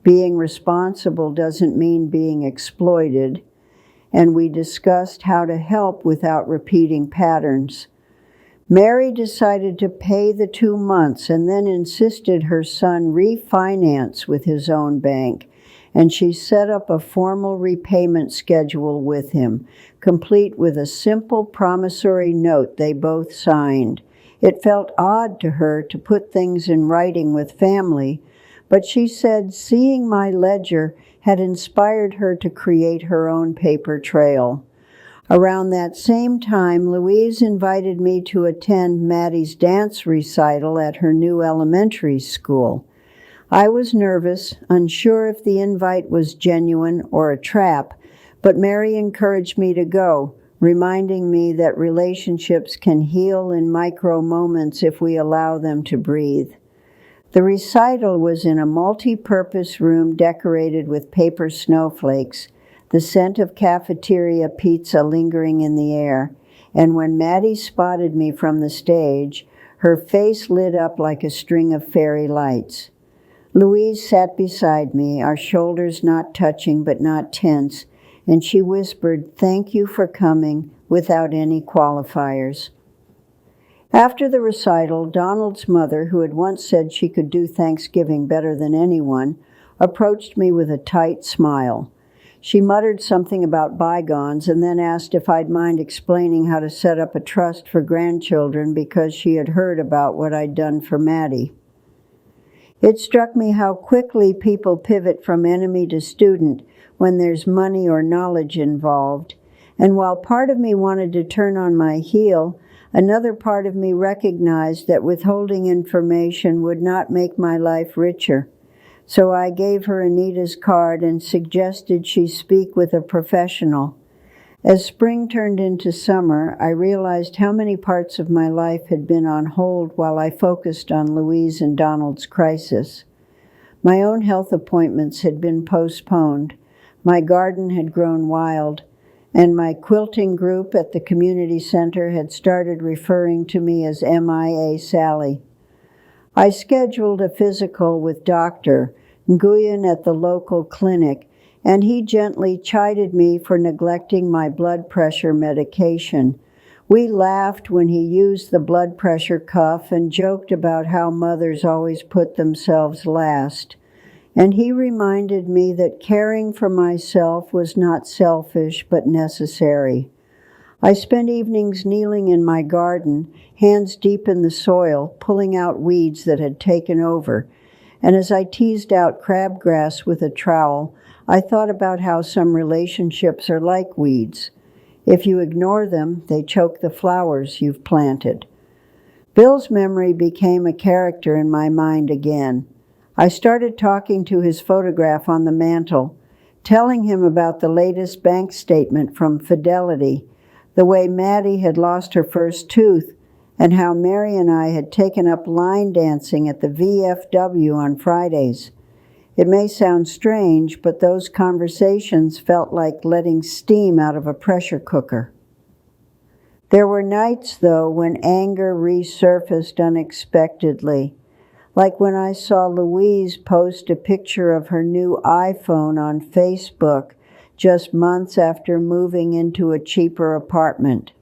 being responsible doesn't mean being exploited, and we discussed how to help without repeating patterns. Mary decided to pay the 2 months and then insisted her son refinance with his own bank, and she set up a formal repayment schedule with him, complete with a simple promissory note they both signed. It felt odd to her to put things in writing with family, but she said seeing my ledger had inspired her to create her own paper trail. Around that same time, Louise invited me to attend Maddie's dance recital at her new elementary school. I was nervous, unsure if the invite was genuine or a trap, but Mary encouraged me to go, reminding me that relationships can heal in micro moments if we allow them to breathe. The recital was in a multi-purpose room decorated with paper snowflakes, the scent of cafeteria pizza lingering in the air, and when Maddie spotted me from the stage, her face lit up like a string of fairy lights. Louise sat beside me, our shoulders not touching but not tense, and she whispered, "Thank you for coming," without any qualifiers. After the recital, Donald's mother, who had once said she could do Thanksgiving better than anyone, approached me with a tight smile. She muttered something about bygones and then asked if I'd mind explaining how to set up a trust for grandchildren because she had heard about what I'd done for Maddie. It struck me how quickly people pivot from enemy to student when there's money or knowledge involved, and while part of me wanted to turn on my heel, another part of me recognized that withholding information would not make my life richer. So I gave her Anita's card and suggested she speak with a professional. As spring turned into summer, I realized how many parts of my life had been on hold while I focused on Louise and Donald's crisis. My own health appointments had been postponed, my garden had grown wild, and my quilting group at the community center had started referring to me as MIA Sally. I scheduled a physical with Dr. Nguyen at the local clinic, and he gently chided me for neglecting my blood pressure medication. We laughed when he used the blood pressure cuff and joked about how mothers always put themselves last. And he reminded me that caring for myself was not selfish but necessary. I spent evenings kneeling in my garden, hands deep in the soil, pulling out weeds that had taken over. And as I teased out crabgrass with a trowel, I thought about how some relationships are like weeds. If you ignore them, they choke the flowers you've planted. Bill's memory became a character in my mind again. I started talking to his photograph on the mantel, telling him about the latest bank statement from Fidelity, the way Maddie had lost her first tooth, and how Mary and I had taken up line dancing at the VFW on Fridays. It may sound strange, but those conversations felt like letting steam out of a pressure cooker. There were nights, though, when anger resurfaced unexpectedly, like when I saw Louise post a picture of her new iPhone on Facebook just months after moving into a cheaper apartment.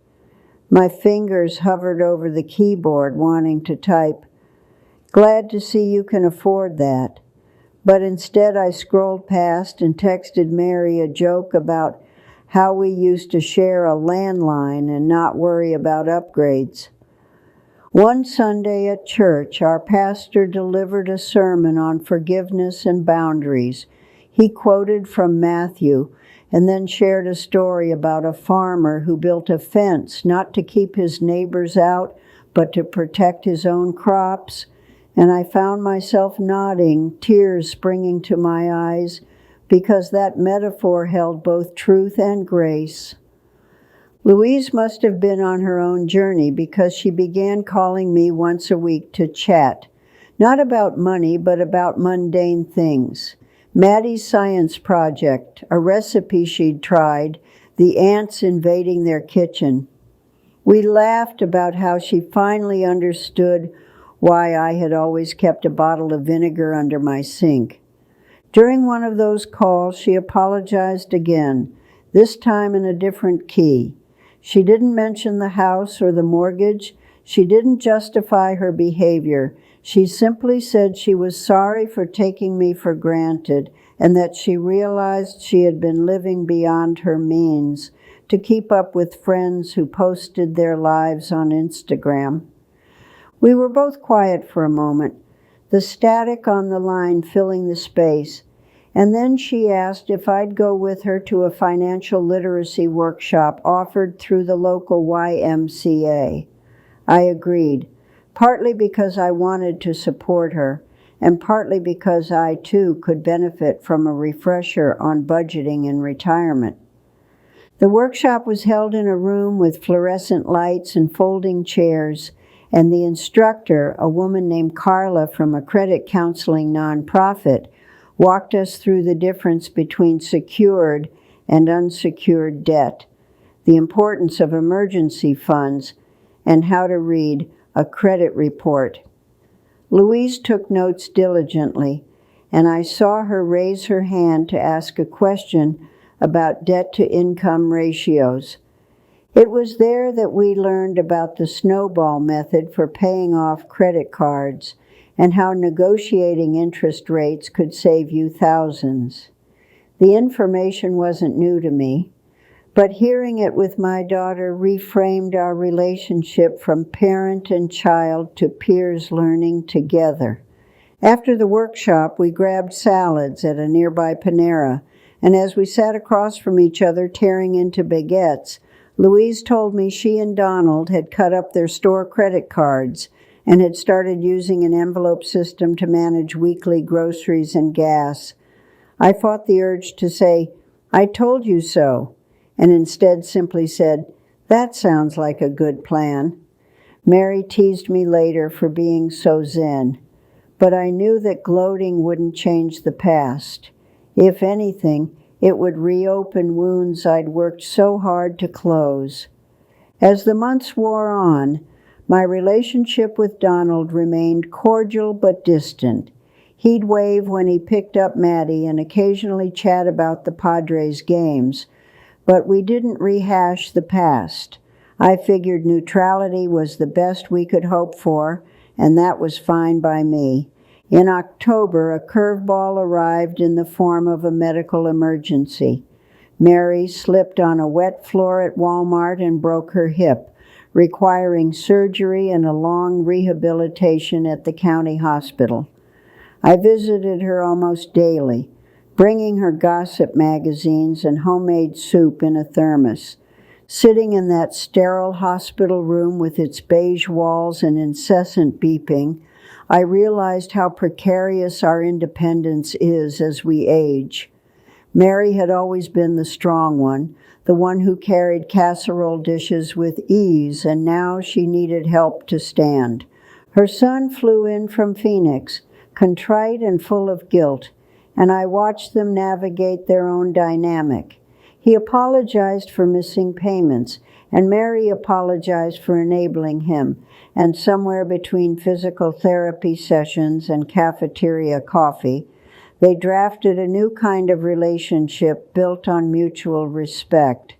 My fingers hovered over the keyboard, wanting to type, "Glad to see you can afford that." But instead I scrolled past and texted Mary a joke about how we used to share a landline and not worry about upgrades. One Sunday at church, our pastor delivered a sermon on forgiveness and boundaries. He quoted from Matthew and then shared a story about a farmer who built a fence not to keep his neighbors out, but to protect his own crops. And I found myself nodding, tears springing to my eyes, because that metaphor held both truth and grace. Louise must have been on her own journey because she began calling me once a week to chat, not about money, but about mundane things. Maddie's science project, a recipe she'd tried, the ants invading their kitchen. We laughed about how she finally understood why I had always kept a bottle of vinegar under my sink. During one of those calls, she apologized again, this time in a different key. She didn't mention the house or the mortgage. She didn't justify her behavior. She simply said she was sorry for taking me for granted and that she realized she had been living beyond her means to keep up with friends who posted their lives on Instagram. We were both quiet for a moment, the static on the line filling the space, and then she asked if I'd go with her to a financial literacy workshop offered through the local YMCA. I agreed, partly because I wanted to support her, and partly because I too could benefit from a refresher on budgeting and retirement. The workshop was held in a room with fluorescent lights and folding chairs, and the instructor, a woman named Carla from a credit counseling nonprofit, walked us through the difference between secured and unsecured debt, the importance of emergency funds, and how to read a credit report. Louise took notes diligently, and I saw her raise her hand to ask a question about debt-to-income ratios. It was there that we learned about the snowball method for paying off credit cards and how negotiating interest rates could save you thousands. The information wasn't new to me, but hearing it with my daughter reframed our relationship from parent and child to peers learning together. After the workshop, we grabbed salads at a nearby Panera, and as we sat across from each other tearing into baguettes, Louise told me she and Donald had cut up their store credit cards and had started using an envelope system to manage weekly groceries and gas. I fought the urge to say, "I told you so," and instead simply said, "That sounds like a good plan." Mary teased me later for being so zen, but I knew that gloating wouldn't change the past. If anything, it would reopen wounds I'd worked so hard to close. As the months wore on, my relationship with Donald remained cordial but distant. He'd wave when he picked up Maddie and occasionally chat about the Padres games, but we didn't rehash the past. I figured neutrality was the best we could hope for, and that was fine by me. In October, a curveball arrived in the form of a medical emergency. Mary slipped on a wet floor at Walmart and broke her hip, requiring surgery and a long rehabilitation at the county hospital. I visited her almost daily, bringing her gossip magazines and homemade soup in a thermos. Sitting in that sterile hospital room with its beige walls and incessant beeping, I realized how precarious our independence is as we age. Mary had always been the strong one, the one who carried casserole dishes with ease, and now she needed help to stand. Her son flew in from Phoenix, contrite and full of guilt, and I watched them navigate their own dynamic. He apologized for missing payments, and Mary apologized for enabling him, and somewhere between physical therapy sessions and cafeteria coffee, they drafted a new kind of relationship built on mutual respect.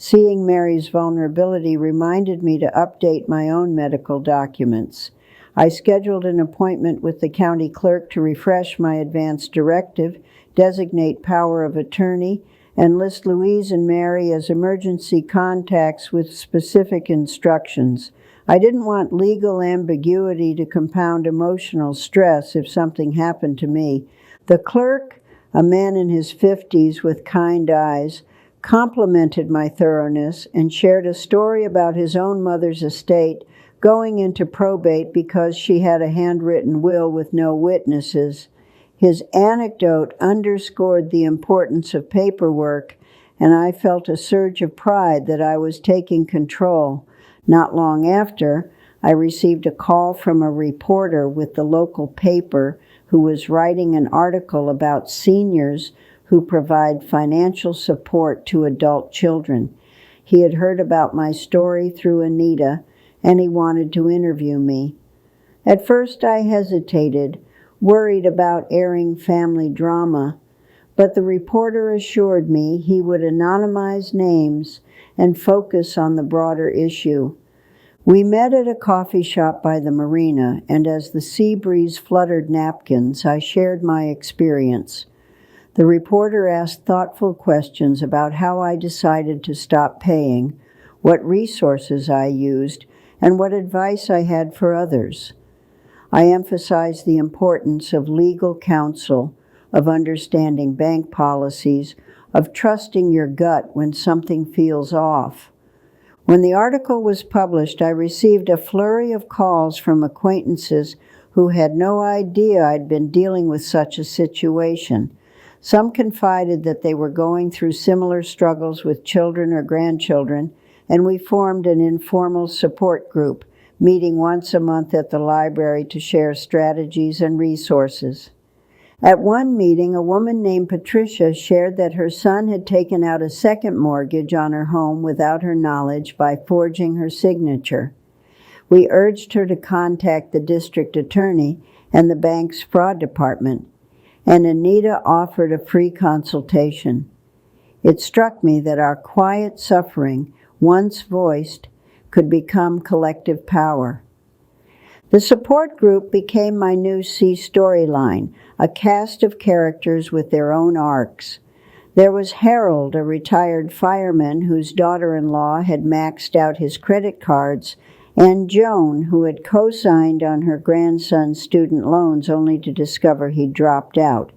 Seeing Mary's vulnerability reminded me to update my own medical documents. I scheduled an appointment with the county clerk to refresh my advance directive, designate power of attorney, and list Louise and Mary as emergency contacts with specific instructions. I didn't want legal ambiguity to compound emotional stress if something happened to me. The clerk, a man in his 50s with kind eyes, complimented my thoroughness and shared a story about his own mother's estate going into probate because she had a handwritten will with no witnesses. His anecdote underscored the importance of paperwork, and I felt a surge of pride that I was taking control. Not long after, I received a call from a reporter with the local paper who was writing an article about seniors who provide financial support to adult children. He had heard about my story through Anita, and he wanted to interview me. At first I hesitated, worried about airing family drama, but the reporter assured me he would anonymize names and focus on the broader issue. We met at a coffee shop by the marina, and as the sea breeze fluttered napkins, I shared my experience. The reporter asked thoughtful questions about how I decided to stop paying, what resources I used, and what advice I had for others. I emphasized the importance of legal counsel, of understanding bank policies, of trusting your gut when something feels off. When the article was published, I received a flurry of calls from acquaintances who had no idea I'd been dealing with such a situation. Some confided that they were going through similar struggles with children or grandchildren, and we formed an informal support group, meeting once a month at the library to share strategies and resources. At one meeting, a woman named Patricia shared that her son had taken out a second mortgage on her home without her knowledge by forging her signature. We urged her to contact the district attorney and the bank's fraud department, and Anita offered a free consultation. It struck me that our quiet suffering, once voiced, could become collective power. The support group became my new C storyline, a cast of characters with their own arcs. There was Harold, a retired fireman whose daughter-in-law had maxed out his credit cards, and Joan, who had co-signed on her grandson's student loans only to discover he'd dropped out.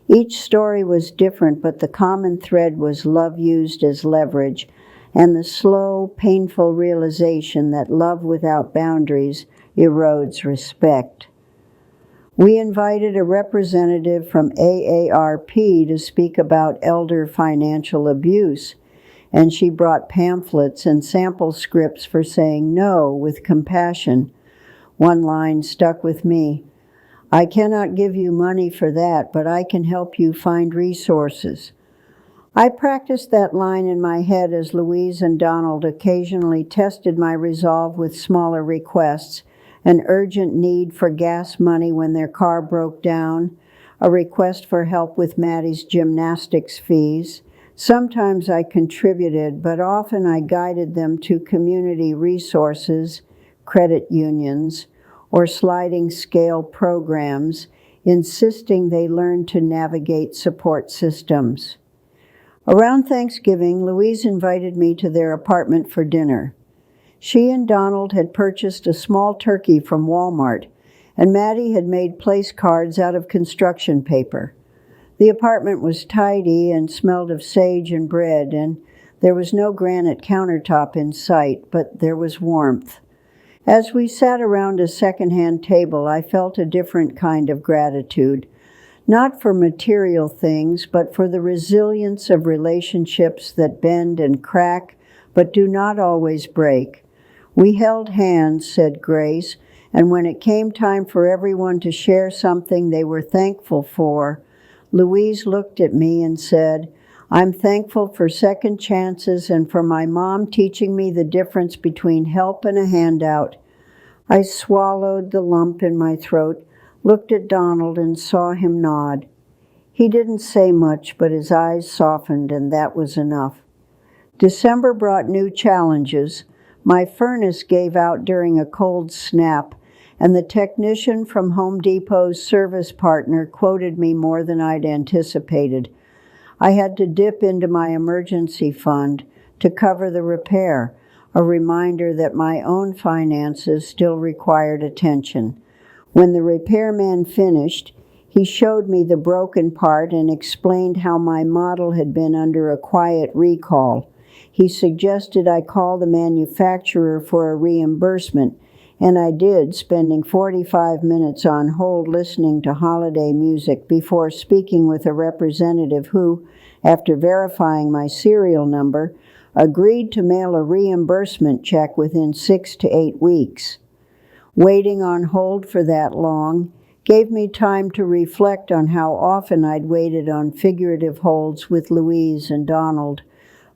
Each story was different, but the common thread was love used as leverage, and the slow, painful realization that love without boundaries erodes respect. We invited a representative from AARP to speak about elder financial abuse, and she brought pamphlets and sample scripts for saying no with compassion. One line stuck with me. "I cannot give you money for that, but I can help you find resources." I practiced that line in my head as Louise and Donald occasionally tested my resolve with smaller requests, an urgent need for gas money when their car broke down, a request for help with Maddie's gymnastics fees. Sometimes I contributed, but often I guided them to community resources, credit unions, or sliding scale programs, insisting they learn to navigate support systems. Around Thanksgiving, Louise invited me to their apartment for dinner. She and Donald had purchased a small turkey from Walmart, and Maddie had made place cards out of construction paper. The apartment was tidy and smelled of sage and bread, and there was no granite countertop in sight, but there was warmth. As we sat around a second-hand table, I felt a different kind of gratitude, not for material things, but for the resilience of relationships that bend and crack, but do not always break. We held hands, said Grace, and when it came time for everyone to share something they were thankful for, Louise looked at me and said, "I'm thankful for second chances and for my mom teaching me the difference between help and a handout." I swallowed the lump in my throat, looked at Donald, and saw him nod. He didn't say much, but his eyes softened, and that was enough. December brought new challenges. My furnace gave out during a cold snap, and the technician from Home Depot's service partner quoted me more than I'd anticipated. I had to dip into my emergency fund to cover the repair, a reminder that my own finances still required attention. When the repairman finished, he showed me the broken part and explained how my model had been under a quiet recall. He suggested I call the manufacturer for a reimbursement, and I did, spending 45 minutes on hold listening to holiday music before speaking with a representative who, after verifying my serial number, agreed to mail a reimbursement check within 6 to 8 weeks. Waiting on hold for that long gave me time to reflect on how often I'd waited on figurative holds with Louise and Donald,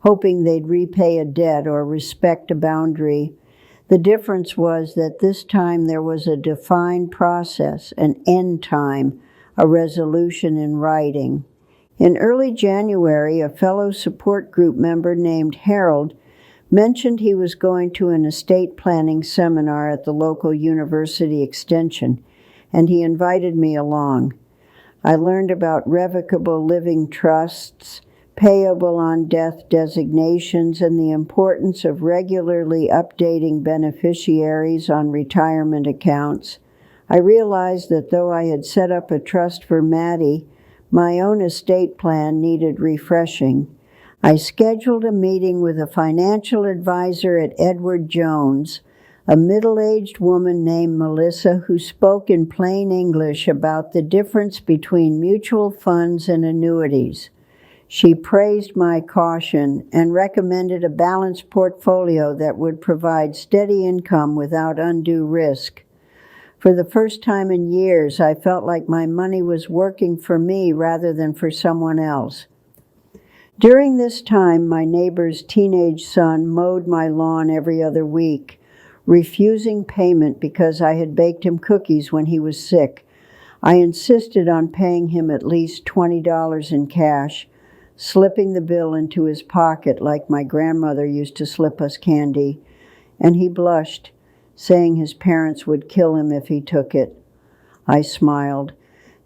hoping they'd repay a debt or respect a boundary. The difference was that this time there was a defined process, an end time, a resolution in writing. In early January, a fellow support group member named Harold mentioned he was going to an estate planning seminar at the local university extension, and he invited me along. I learned about revocable living trusts, payable on death designations, and the importance of regularly updating beneficiaries on retirement accounts. I realized that though I had set up a trust for Maddie, my own estate plan needed refreshing. I scheduled a meeting with a financial advisor at Edward Jones, a middle-aged woman named Melissa who spoke in plain English about the difference between mutual funds and annuities. She praised my caution and recommended a balanced portfolio that would provide steady income without undue risk. For the first time in years, I felt like my money was working for me rather than for someone else. During this time, my neighbor's teenage son mowed my lawn every other week, refusing payment because I had baked him cookies when he was sick. I insisted on paying him at least $20 in cash, slipping the bill into his pocket like my grandmother used to slip us candy, and he blushed, saying his parents would kill him if he took it. I smiled,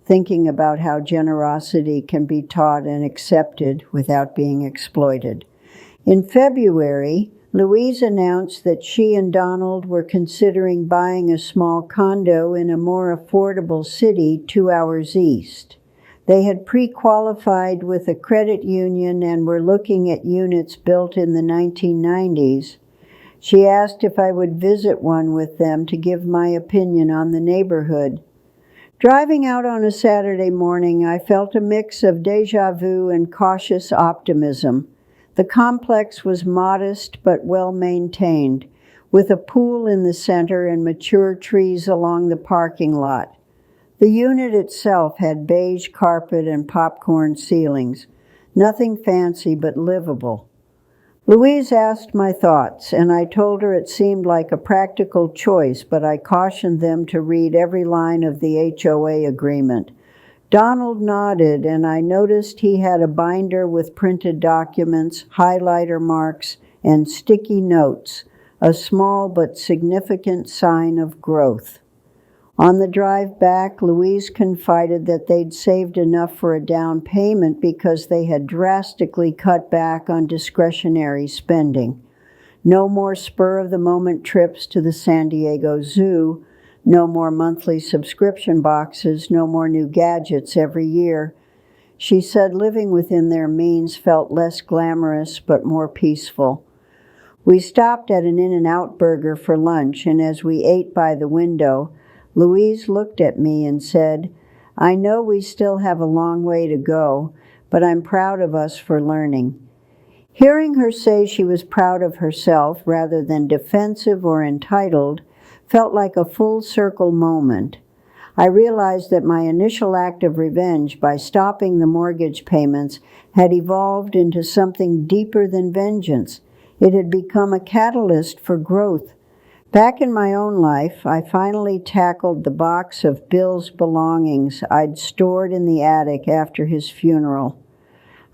thinking about how generosity can be taught and accepted without being exploited. In February, Louise announced that she and Donald were considering buying a small condo in a more affordable city 2 hours east. They had pre-qualified with a credit union and were looking at units built in the 1990s. She asked if I would visit one with them to give my opinion on the neighborhood. Driving out on a Saturday morning, I felt a mix of déjà vu and cautious optimism. The complex was modest but well-maintained, with a pool in the center and mature trees along the parking lot. The unit itself had beige carpet and popcorn ceilings, nothing fancy but livable. Louise asked my thoughts, and I told her it seemed like a practical choice, but I cautioned them to read every line of the HOA agreement. Donald nodded, and I noticed he had a binder with printed documents, highlighter marks, and sticky notes, a small but significant sign of growth. On the drive back, Louise confided that they'd saved enough for a down payment because they had drastically cut back on discretionary spending. No more spur-of-the-moment trips to the San Diego Zoo, no more monthly subscription boxes, no more new gadgets every year. She said living within their means felt less glamorous but more peaceful. We stopped at an In-N-Out burger for lunch, and as we ate by the window, Louise looked at me and said, "I know we still have a long way to go, but I'm proud of us for learning." Hearing her say she was proud of herself rather than defensive or entitled felt like a full-circle moment. I realized that my initial act of revenge by stopping the mortgage payments had evolved into something deeper than vengeance. It had become a catalyst for growth. Back in my own life, I finally tackled the box of Bill's belongings I'd stored in the attic after his funeral.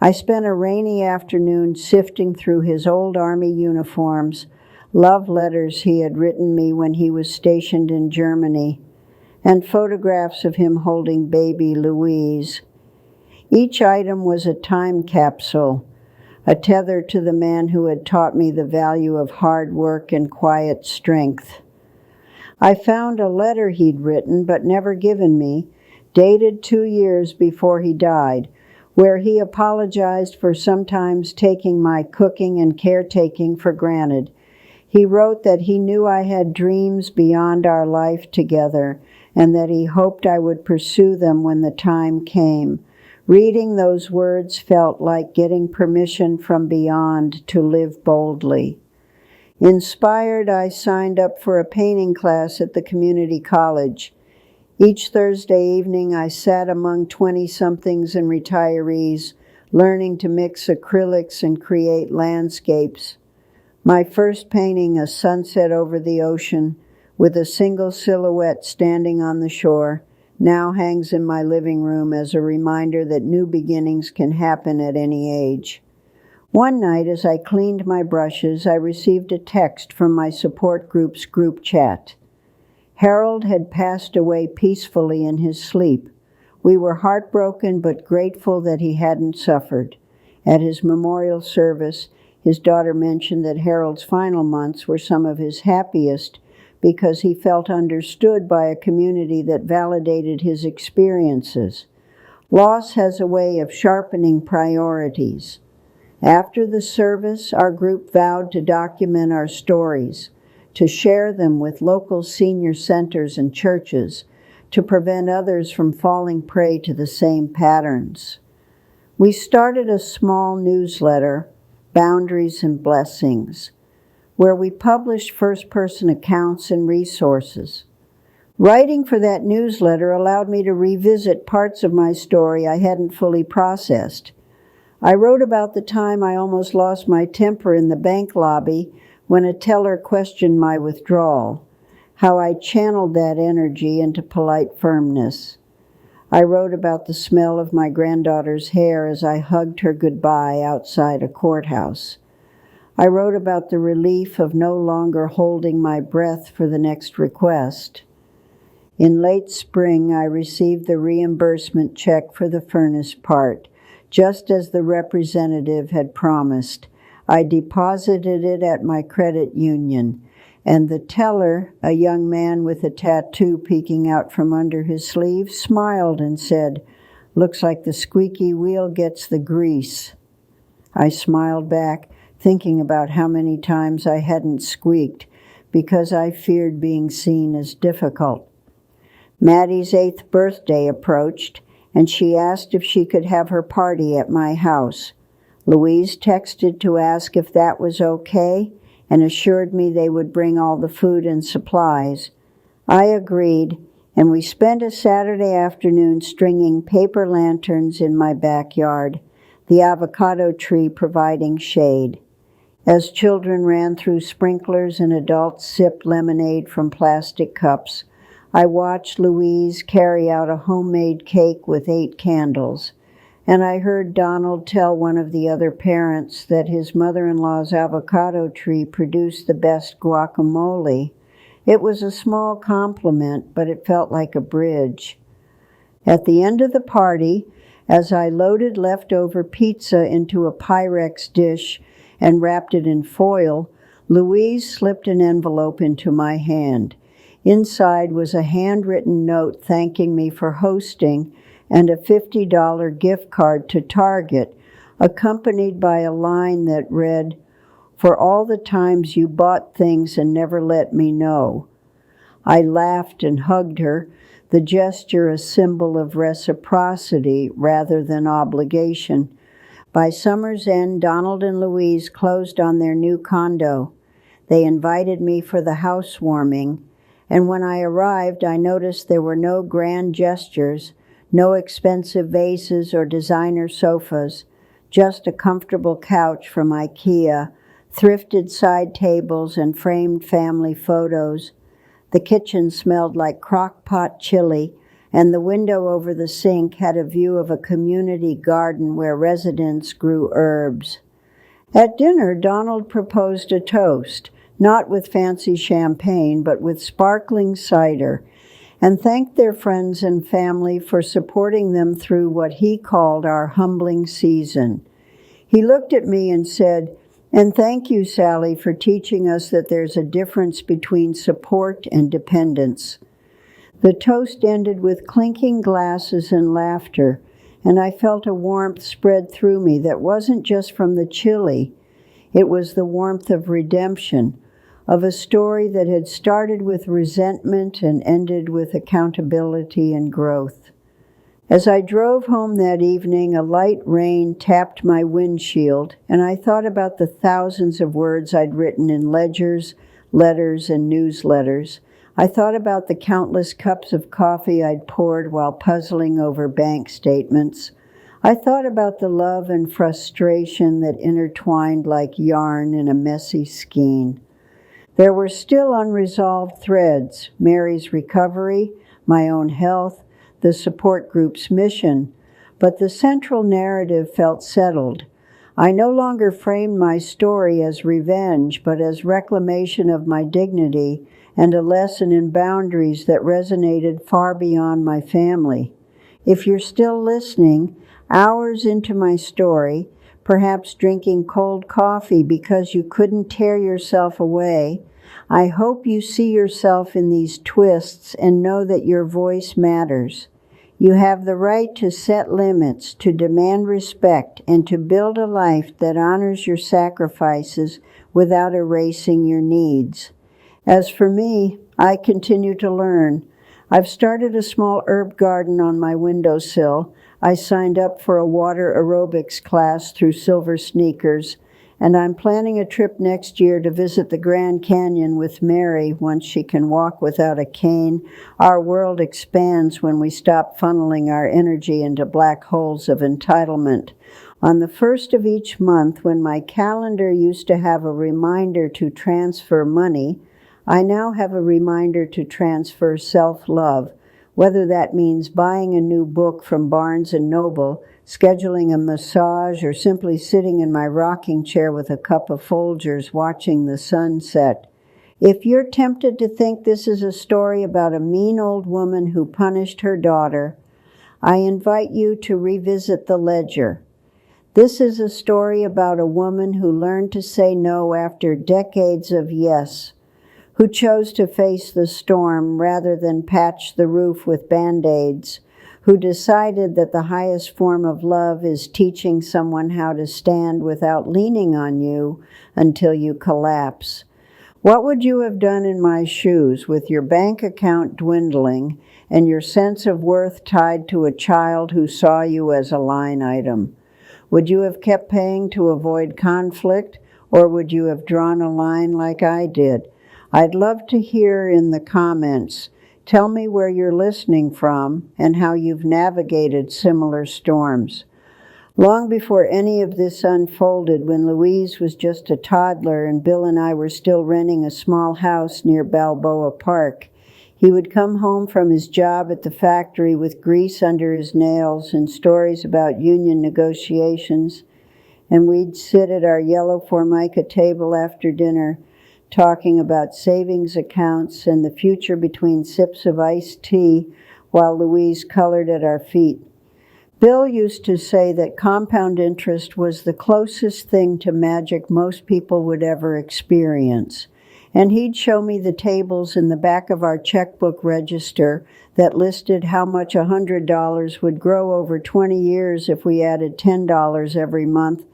I spent a rainy afternoon sifting through his old army uniforms, love letters he had written me when he was stationed in Germany, and photographs of him holding baby Louise. Each item was a time capsule, a tether to the man who had taught me the value of hard work and quiet strength. I found a letter he'd written but never given me, dated 2 years before he died, where he apologized for sometimes taking my cooking and caretaking for granted. He wrote that he knew I had dreams beyond our life together and that he hoped I would pursue them when the time came. Reading those words felt like getting permission from beyond to live boldly. Inspired, I signed up for a painting class at the community college. Each Thursday evening, I sat among 20-somethings and retirees, learning to mix acrylics and create landscapes. My first painting, a sunset over the ocean, with a single silhouette standing on the shore, now hangs in my living room as a reminder that new beginnings can happen at any age. One night, as I cleaned my brushes, I received a text from my support group's group chat. Harold had passed away peacefully in his sleep. We were heartbroken but grateful that he hadn't suffered. At his memorial service, his daughter mentioned that Harold's final months were some of his happiest because he felt understood by a community that validated his experiences. Loss has a way of sharpening priorities. After the service, our group vowed to document our stories, to share them with local senior centers and churches, to prevent others from falling prey to the same patterns. We started a small newsletter, Boundaries and Blessings, where we published first-person accounts and resources. Writing for that newsletter allowed me to revisit parts of my story I hadn't fully processed. I wrote about the time I almost lost my temper in the bank lobby when a teller questioned my withdrawal, how I channeled that energy into polite firmness. I wrote about the smell of my granddaughter's hair as I hugged her goodbye outside a courthouse. I wrote about the relief of no longer holding my breath for the next request. In late spring, I received the reimbursement check for the furnace part, just as the representative had promised. I deposited it at my credit union, and the teller, a young man with a tattoo peeking out from under his sleeve, smiled and said, "Looks like the squeaky wheel gets the grease." I smiled back, thinking about how many times I hadn't squeaked because I feared being seen as difficult. Maddie's 8th birthday approached, and she asked if she could have her party at my house. Louise texted to ask if that was okay and assured me they would bring all the food and supplies. I agreed, and we spent a Saturday afternoon stringing paper lanterns in my backyard, the avocado tree providing shade. As children ran through sprinklers and adults sipped lemonade from plastic cups, I watched Louise carry out a homemade cake with 8 candles, and I heard Donald tell one of the other parents that his mother-in-law's avocado tree produced the best guacamole. It was a small compliment, but it felt like a bridge. At the end of the party, as I loaded leftover pizza into a Pyrex dish and wrapped it in foil, Louise slipped an envelope into my hand. Inside was a handwritten note thanking me for hosting and a $50 gift card to Target, accompanied by a line that read, "For all the times you bought things and never let me know." I laughed and hugged her, the gesture a symbol of reciprocity rather than obligation. By summer's end, Donald and Louise closed on their new condo. They invited me for the housewarming, and when I arrived, I noticed there were no grand gestures, no expensive vases or designer sofas, just a comfortable couch from IKEA, thrifted side tables, and framed family photos. The kitchen smelled like crock-pot chili, and the window over the sink had a view of a community garden where residents grew herbs. At dinner, Donald proposed a toast, not with fancy champagne, but with sparkling cider, and thanked their friends and family for supporting them through what he called our humbling season. He looked at me and said, "And thank you, Sally, for teaching us that there's a difference between support and dependence." The toast ended with clinking glasses and laughter, and I felt a warmth spread through me that wasn't just from the chili. It was the warmth of redemption, of a story that had started with resentment and ended with accountability and growth. As I drove home that evening, a light rain tapped my windshield, and I thought about the thousands of words I'd written in ledgers, letters, and newsletters. I thought about the countless cups of coffee I'd poured while puzzling over bank statements. I thought about the love and frustration that intertwined like yarn in a messy skein. There were still unresolved threads: Mary's recovery, my own health, the support group's mission, but the central narrative felt settled. I no longer framed my story as revenge, but as reclamation of my dignity and a lesson in boundaries that resonated far beyond my family. If you're still listening, hours into my story, perhaps drinking cold coffee because you couldn't tear yourself away, I hope you see yourself in these twists and know that your voice matters. You have the right to set limits, to demand respect, and to build a life that honors your sacrifices without erasing your needs. As for me, I continue to learn. I've started a small herb garden on my windowsill. I signed up for a water aerobics class through Silver Sneakers, and I'm planning a trip next year to visit the Grand Canyon with Mary once she can walk without a cane. Our world expands when we stop funneling our energy into black holes of entitlement. On the first of each month, when my calendar used to have a reminder to transfer money, I now have a reminder to transfer self-love, whether that means buying a new book from Barnes & Noble, scheduling a massage, or simply sitting in my rocking chair with a cup of Folgers watching the sunset. If you're tempted to think this is a story about a mean old woman who punished her daughter, I invite you to revisit the ledger. This is a story about a woman who learned to say no after decades of yes, who chose to face the storm rather than patch the roof with Band-Aids, who decided that the highest form of love is teaching someone how to stand without leaning on you until you collapse. What would you have done in my shoes, with your bank account dwindling and your sense of worth tied to a child who saw you as a line item? Would you have kept paying to avoid conflict, or would you have drawn a line like I did? I'd love to hear in the comments. Tell me where you're listening from and how you've navigated similar storms. Long before any of this unfolded, when Louise was just a toddler and Bill and I were still renting a small house near Balboa Park, he would come home from his job at the factory with grease under his nails and stories about union negotiations, and we'd sit at our yellow Formica table after dinner, talking about savings accounts and the future between sips of iced tea while Louise colored at our feet. Bill used to say that compound interest was the closest thing to magic most people would ever experience, and he'd show me the tables in the back of our checkbook register that listed how much $100 would grow over 20 years if we added $10 every month,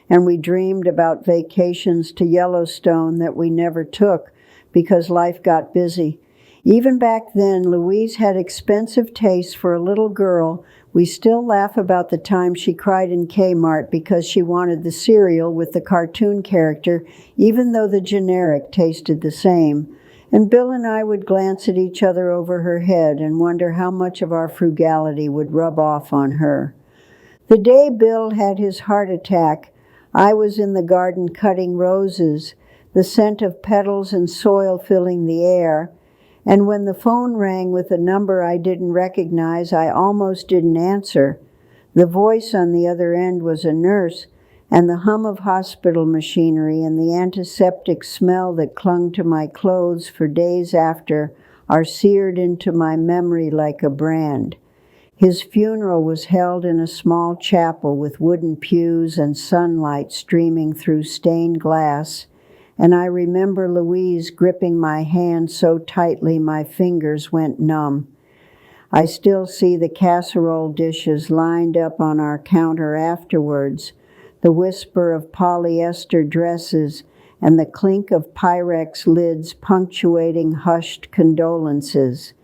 and we dreamed about vacations to Yellowstone that we never took because life got busy. Even back then, Louise had expensive tastes for a little girl. We still laugh about the time she cried in Kmart because she wanted the cereal with the cartoon character, even though the generic tasted the same. And Bill and I would glance at each other over her head and wonder how much of our frugality would rub off on her. The day Bill had his heart attack, I was in the garden cutting roses, the scent of petals and soil filling the air, And when the phone rang with a number I didn't recognize, I almost didn't answer. The voice on the other end was a nurse, and the hum of hospital machinery and the antiseptic smell that clung to my clothes for days after are seared into my memory like a brand. His funeral was held in a small chapel with wooden pews and sunlight streaming through stained glass, and I remember Louise gripping my hand so tightly my fingers went numb. I still see the casserole dishes lined up on our counter afterwards, the whisper of polyester dresses, and the clink of Pyrex lids punctuating hushed condolences.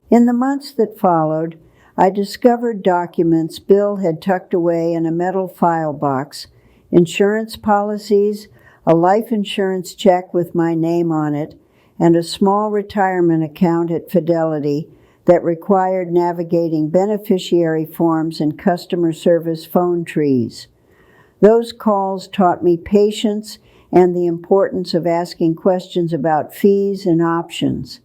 In the months that followed, I discovered documents Bill had tucked away in a metal file box, insurance policies, a life insurance check with my name on it, and a small retirement account at Fidelity that required navigating beneficiary forms and customer service phone trees. Those calls taught me patience and the importance of asking questions about fees and options.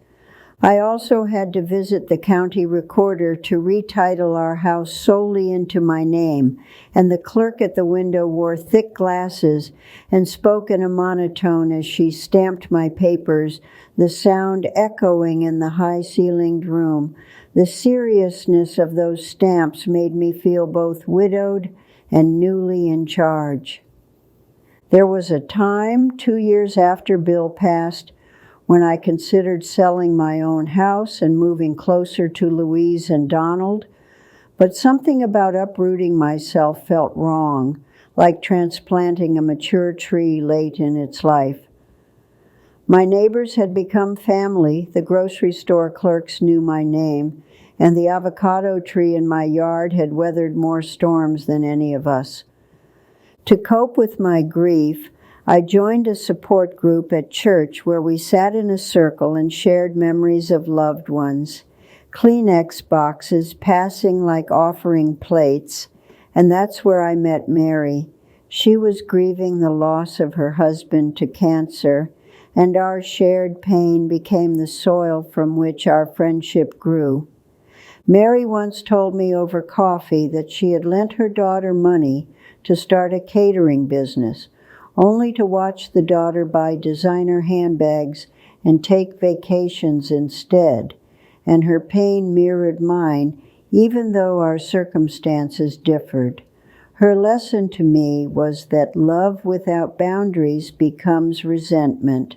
I also had to visit the county recorder to retitle our house solely into my name, and the clerk at the window wore thick glasses and spoke in a monotone as she stamped my papers, the sound echoing in the high-ceilinged room. The seriousness of those stamps made me feel both widowed and newly in charge. There was a time, 2 years after Bill passed, when I considered selling my own house and moving closer to Louise and Donald, but something about uprooting myself felt wrong, like transplanting a mature tree late in its life. My neighbors had become family, the grocery store clerks knew my name, and the avocado tree in my yard had weathered more storms than any of us. To cope with my grief, I joined a support group at church where we sat in a circle and shared memories of loved ones, Kleenex boxes passing like offering plates, and that's where I met Mary. She was grieving the loss of her husband to cancer, and our shared pain became the soil from which our friendship grew. Mary once told me over coffee that she had lent her daughter money to start a catering business, only to watch the daughter buy designer handbags and take vacations instead, and her pain mirrored mine, even though our circumstances differed. Her lesson to me was that love without boundaries becomes resentment.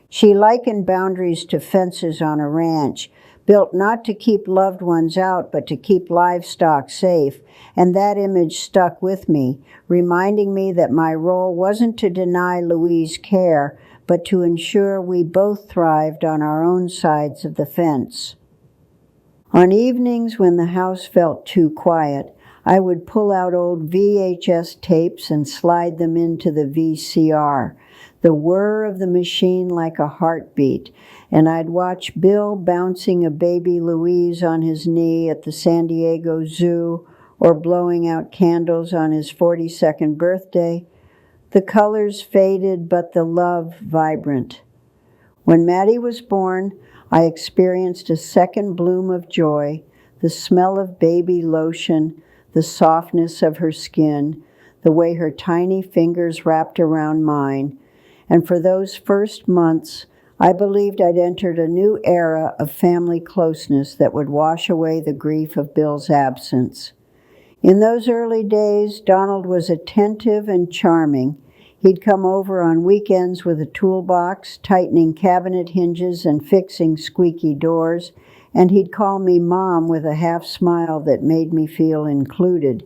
She likened boundaries to fences on a ranch, built not to keep loved ones out, but to keep livestock safe, and that image stuck with me, reminding me that my role wasn't to deny Louise care, but to ensure we both thrived on our own sides of the fence. On evenings when the house felt too quiet, I would pull out old VHS tapes and slide them into the VCR, the whir of the machine like a heartbeat, and I'd watch Bill bouncing a baby Louise on his knee at the San Diego Zoo or blowing out candles on his 42nd birthday. The colors faded, but the love vibrant. When Maddie was born, I experienced a second bloom of joy, the smell of baby lotion, the softness of her skin, the way her tiny fingers wrapped around mine, and for those first months, I believed I'd entered a new era of family closeness that would wash away the grief of Bill's absence. In those early days, Donald was attentive and charming. He'd come over on weekends with a toolbox, tightening cabinet hinges and fixing squeaky doors, and he'd call me Mom with a half smile that made me feel included.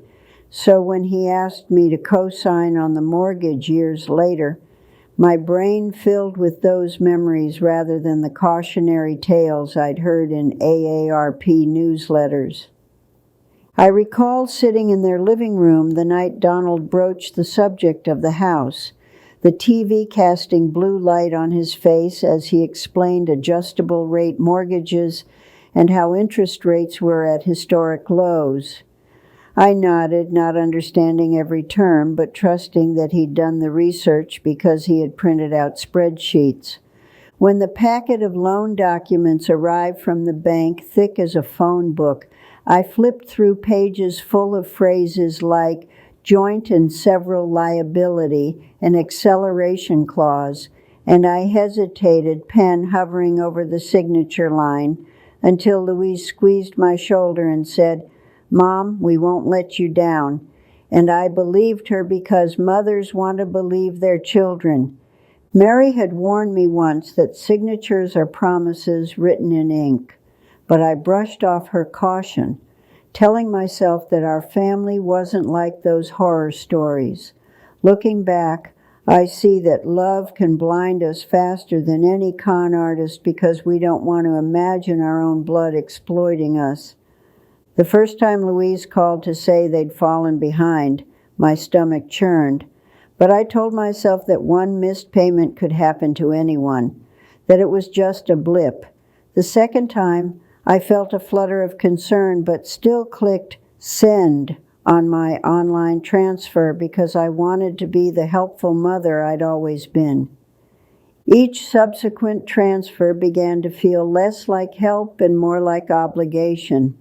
So when he asked me to co-sign on the mortgage years later, my brain filled with those memories rather than the cautionary tales I'd heard in AARP newsletters. I recall sitting in their living room the night Donald broached the subject of the house, the TV casting blue light on his face as he explained adjustable rate mortgages and how interest rates were at historic lows. I nodded, not understanding every term, but trusting that he'd done the research because he had printed out spreadsheets. When the packet of loan documents arrived from the bank, thick as a phone book, I flipped through pages full of phrases like joint and several liability and acceleration clause, and I hesitated, pen hovering over the signature line, until Louise squeezed my shoulder and said, "Mom, we won't let you down." And I believed her because mothers want to believe their children. Mary had warned me once that signatures are promises written in ink, but I brushed off her caution, telling myself that our family wasn't like those horror stories. Looking back, I see that love can blind us faster than any con artist because we don't want to imagine our own blood exploiting us. The first time Louise called to say they'd fallen behind, my stomach churned. But I told myself that one missed payment could happen to anyone, that it was just a blip. The second time, I felt a flutter of concern, but still clicked send on my online transfer because I wanted to be the helpful mother I'd always been. Each subsequent transfer began to feel less like help and more like obligation,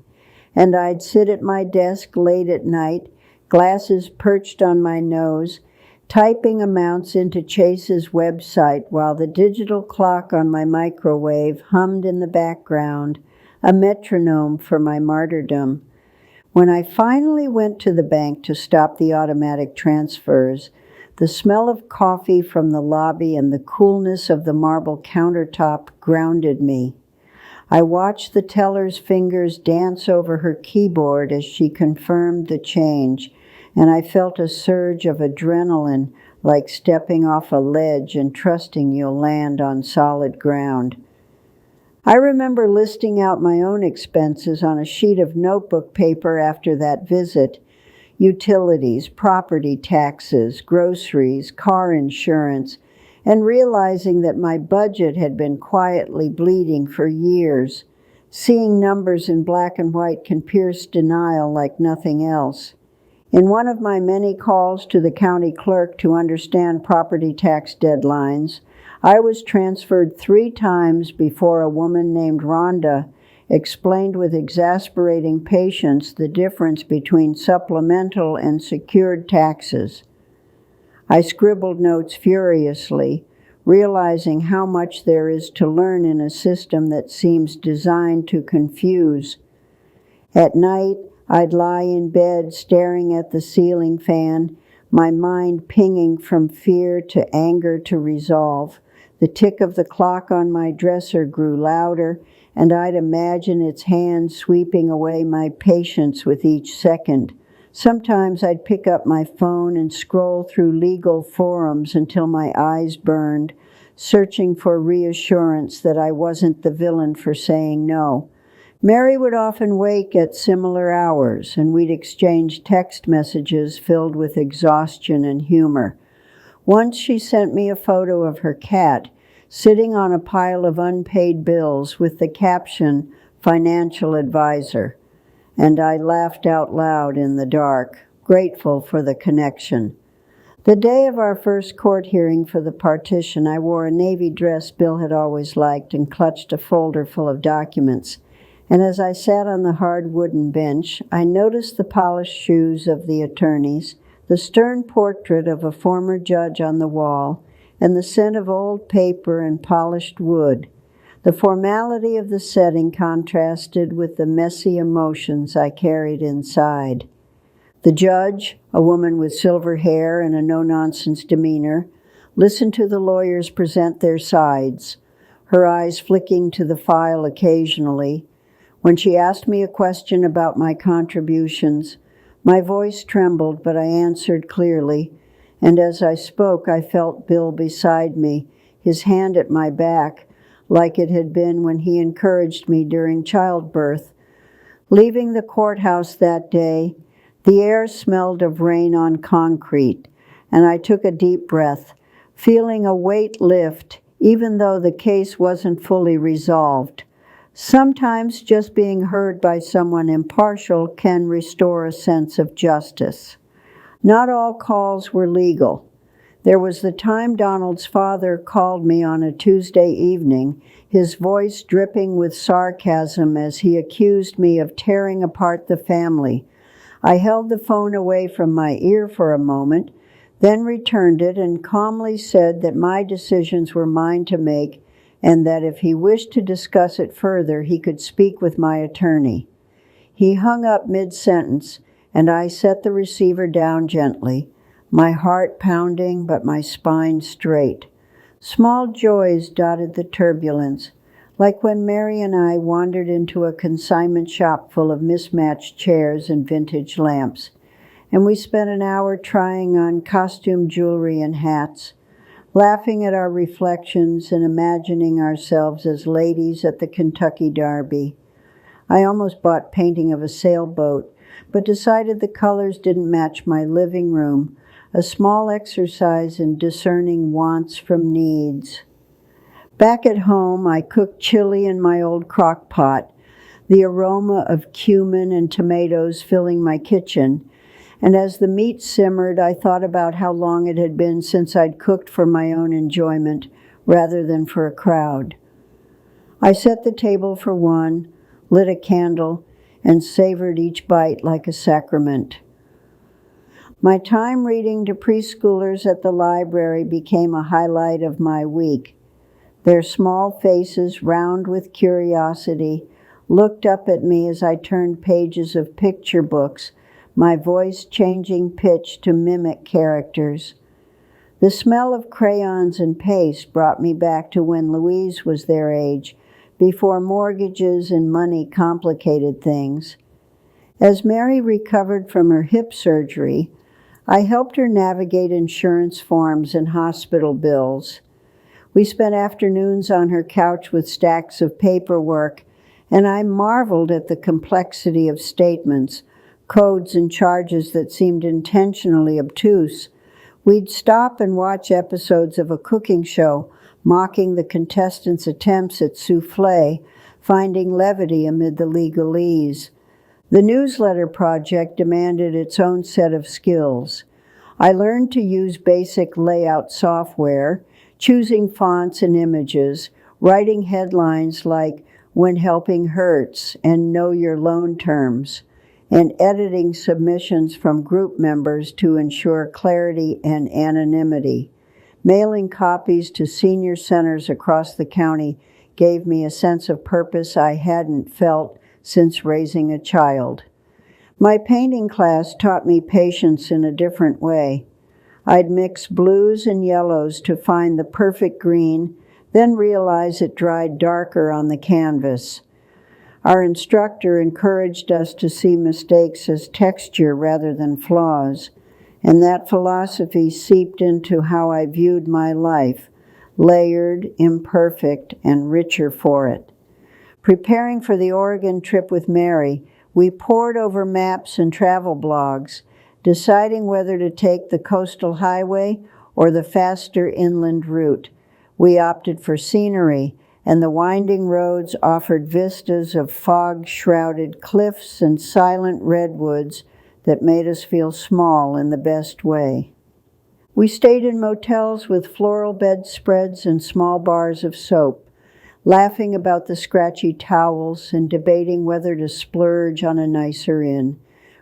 and I'd sit at my desk late at night, glasses perched on my nose, typing amounts into Chase's website while the digital clock on my microwave hummed in the background, a metronome for my martyrdom. When I finally went to the bank to stop the automatic transfers, the smell of coffee from the lobby and the coolness of the marble countertop grounded me. I watched the teller's fingers dance over her keyboard as she confirmed the change, and I felt a surge of adrenaline, like stepping off a ledge and trusting you'll land on solid ground. I remember listing out my own expenses on a sheet of notebook paper after that visit: utilities, property taxes, groceries, car insurance, and realizing that my budget had been quietly bleeding for years. Seeing numbers in black and white can pierce denial like nothing else. In one of my many calls to the county clerk to understand property tax deadlines, I was transferred 3 times before a woman named Rhonda explained with exasperating patience the difference between supplemental and secured taxes. I scribbled notes furiously, realizing how much there is to learn in a system that seems designed to confuse. At night, I'd lie in bed staring at the ceiling fan, my mind pinging from fear to anger to resolve. The tick of the clock on my dresser grew louder, and I'd imagine its hand sweeping away my patience with each second. Sometimes I'd pick up my phone and scroll through legal forums until my eyes burned, searching for reassurance that I wasn't the villain for saying no. Mary would often wake at similar hours, and we'd exchange text messages filled with exhaustion and humor. Once she sent me a photo of her cat, sitting on a pile of unpaid bills with the caption, "Financial Advisor," and I laughed out loud in the dark, grateful for the connection. The day of our first court hearing for the partition, I wore a navy dress Bill had always liked and clutched a folder full of documents. And as I sat on the hard wooden bench, I noticed the polished shoes of the attorneys, the stern portrait of a former judge on the wall, and the scent of old paper and polished wood. The formality of the setting contrasted with the messy emotions I carried inside. The judge, a woman with silver hair and a no-nonsense demeanor, listened to the lawyers present their sides, her eyes flicking to the file occasionally. When she asked me a question about my contributions, my voice trembled, but I answered clearly, and as I spoke, I felt Bill beside me, his hand at my back, like it had been when he encouraged me during childbirth. Leaving the courthouse that day, the air smelled of rain on concrete, and I took a deep breath, feeling a weight lift, even though the case wasn't fully resolved. Sometimes just being heard by someone impartial can restore a sense of justice. Not all calls were legal. There was the time Donald's father called me on a Tuesday evening, his voice dripping with sarcasm as he accused me of tearing apart the family. I held the phone away from my ear for a moment, then returned it and calmly said that my decisions were mine to make and that if he wished to discuss it further, he could speak with my attorney. He hung up mid-sentence, and I set the receiver down gently, my heart pounding but my spine straight. Small joys dotted the turbulence, like when Mary and I wandered into a consignment shop full of mismatched chairs and vintage lamps, and we spent an hour trying on costume jewelry and hats, laughing at our reflections and imagining ourselves as ladies at the Kentucky Derby. I almost bought painting of a sailboat, but decided the colors didn't match my living room, a small exercise in discerning wants from needs. Back at home, I cooked chili in my old crock pot, the aroma of cumin and tomatoes filling my kitchen, and as the meat simmered, I thought about how long it had been since I'd cooked for my own enjoyment rather than for a crowd. I set the table for one, lit a candle, and savored each bite like a sacrament. My time reading to preschoolers at the library became a highlight of my week. Their small faces, round with curiosity, looked up at me as I turned pages of picture books, my voice changing pitch to mimic characters. The smell of crayons and paste brought me back to when Louise was their age, before mortgages and money complicated things. As Mary recovered from her hip surgery, I helped her navigate insurance forms and hospital bills. We spent afternoons on her couch with stacks of paperwork, and I marveled at the complexity of statements, codes and charges that seemed intentionally obtuse. We'd stop and watch episodes of a cooking show, mocking the contestants' attempts at souffle, finding levity amid the legalese. The newsletter project demanded its own set of skills. I learned to use basic layout software, choosing fonts and images, writing headlines like "When Helping Hurts" and "Know Your Loan Terms," and editing submissions from group members to ensure clarity and anonymity. Mailing copies to senior centers across the county gave me a sense of purpose I hadn't felt since raising a child. My painting class taught me patience in a different way. I'd mix blues and yellows to find the perfect green, then realize it dried darker on the canvas. Our instructor encouraged us to see mistakes as texture rather than flaws, and that philosophy seeped into how I viewed my life, layered, imperfect, and richer for it. Preparing for the Oregon trip with Mary, we pored over maps and travel blogs, deciding whether to take the coastal highway or the faster inland route. We opted for scenery, and the winding roads offered vistas of fog-shrouded cliffs and silent redwoods that made us feel small in the best way. We stayed in motels with floral bedspreads and small bars of soap, laughing about the scratchy towels and debating whether to splurge on a nicer inn.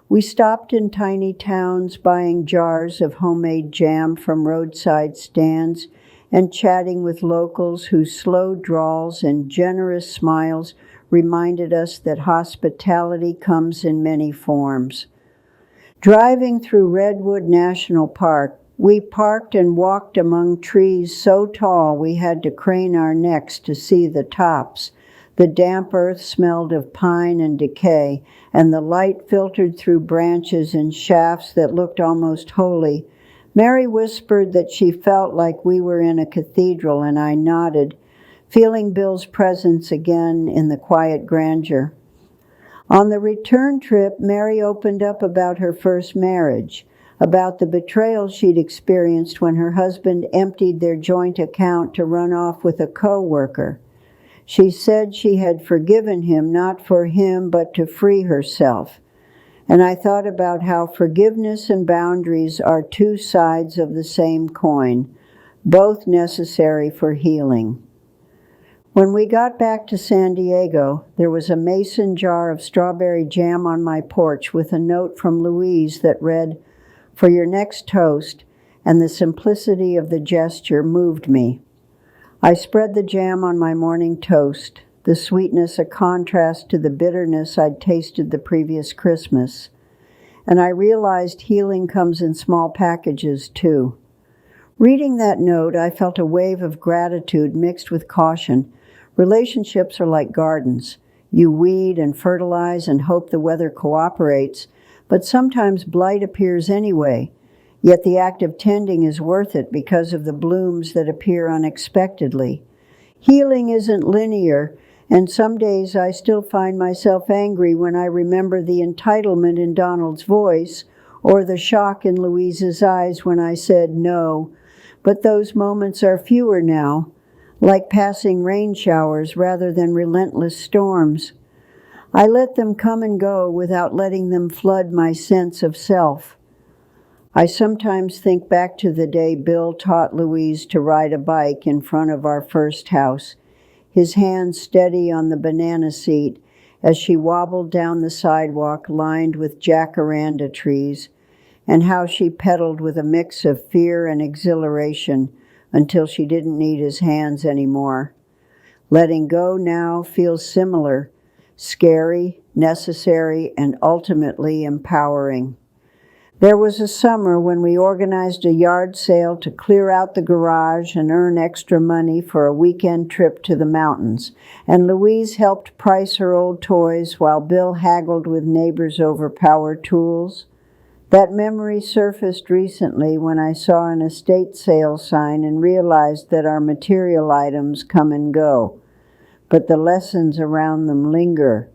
We stopped in tiny towns buying jars of homemade jam from roadside stands and chatting with locals whose slow drawls and generous smiles reminded us that hospitality comes in many forms. Driving through Redwood National Park, we parked and walked among trees so tall we had to crane our necks to see the tops. The damp earth smelled of pine and decay, and the light filtered through branches and shafts that looked almost holy. Mary whispered that she felt like we were in a cathedral, and I nodded, feeling Bill's presence again in the quiet grandeur. On the return trip, Mary opened up about her first marriage, about the betrayal she'd experienced when her husband emptied their joint account to run off with a co-worker. She said she had forgiven him not for him but to free herself, And I thought about how forgiveness and boundaries are two sides of the same coin, both necessary for healing. When we got back to San Diego, there was a mason jar of strawberry jam on my porch with a note from Louise that read, "For your next toast," and the simplicity of the gesture moved me. I spread the jam on my morning toast, the sweetness a contrast to the bitterness I'd tasted the previous Christmas. And I realized healing comes in small packages, too. Reading that note, I felt a wave of gratitude mixed with caution. Relationships are like gardens. You weed and fertilize and hope the weather cooperates, but sometimes blight appears anyway. Yet the act of tending is worth it because of the blooms that appear unexpectedly. Healing isn't linear, and some days I still find myself angry when I remember the entitlement in Donald's voice or the shock in Louise's eyes when I said no. But those moments are fewer now, like passing rain showers rather than relentless storms. I let them come and go without letting them flood my sense of self. I sometimes think back to the day Bill taught Louise to ride a bike in front of our first house, his hand steady on the banana seat as she wobbled down the sidewalk lined with jacaranda trees, and how she pedaled with a mix of fear and exhilaration until she didn't need his hands anymore. Letting go now feels similar, scary, necessary, and ultimately empowering. There was a summer when we organized a yard sale to clear out the garage and earn extra money for a weekend trip to the mountains, and Louise helped price her old toys while Bill haggled with neighbors over power tools. That memory surfaced recently when I saw an estate sale sign and realized that our material items come and go, but the lessons around them linger.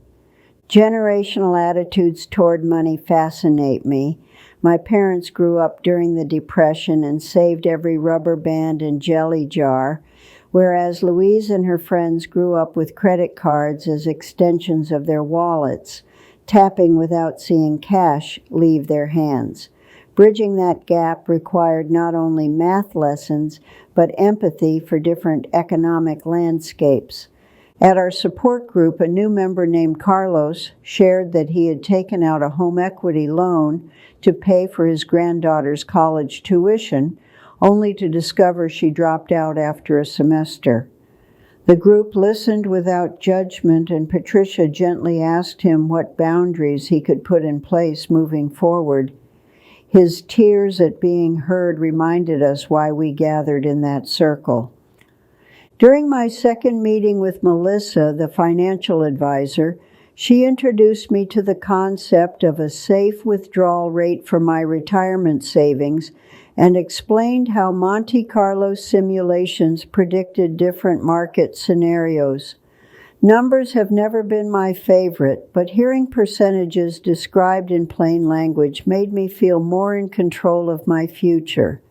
Generational attitudes toward money fascinate me. My parents grew up during the Depression and saved every rubber band and jelly jar, whereas Louise and her friends grew up with credit cards as extensions of their wallets, tapping without seeing cash leave their hands. Bridging that gap required not only math lessons, but empathy for different economic landscapes. At our support group, a new member named Carlos shared that he had taken out a home equity loan to pay for his granddaughter's college tuition, only to discover she dropped out after a semester. The group listened without judgment, and Patricia gently asked him what boundaries he could put in place moving forward. His tears at being heard reminded us why we gathered in that circle. During my second meeting with Melissa, the financial advisor, she introduced me to the concept of a safe withdrawal rate for my retirement savings and explained how Monte Carlo simulations predicted different market scenarios. Numbers have never been my favorite, but hearing percentages described in plain language made me feel more in control of my future.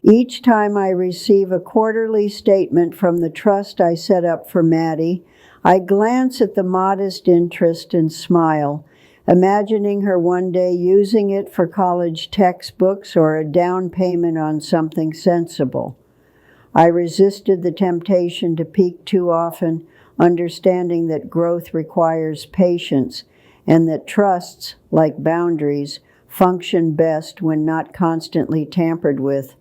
Each time I receive a quarterly statement from the trust I set up for Maddie, I glance at the modest interest and smile, imagining her one day using it for college textbooks or a down payment on something sensible. I resisted the temptation to peek too often, understanding that growth requires patience and that trusts, like boundaries, function best when not constantly tampered with.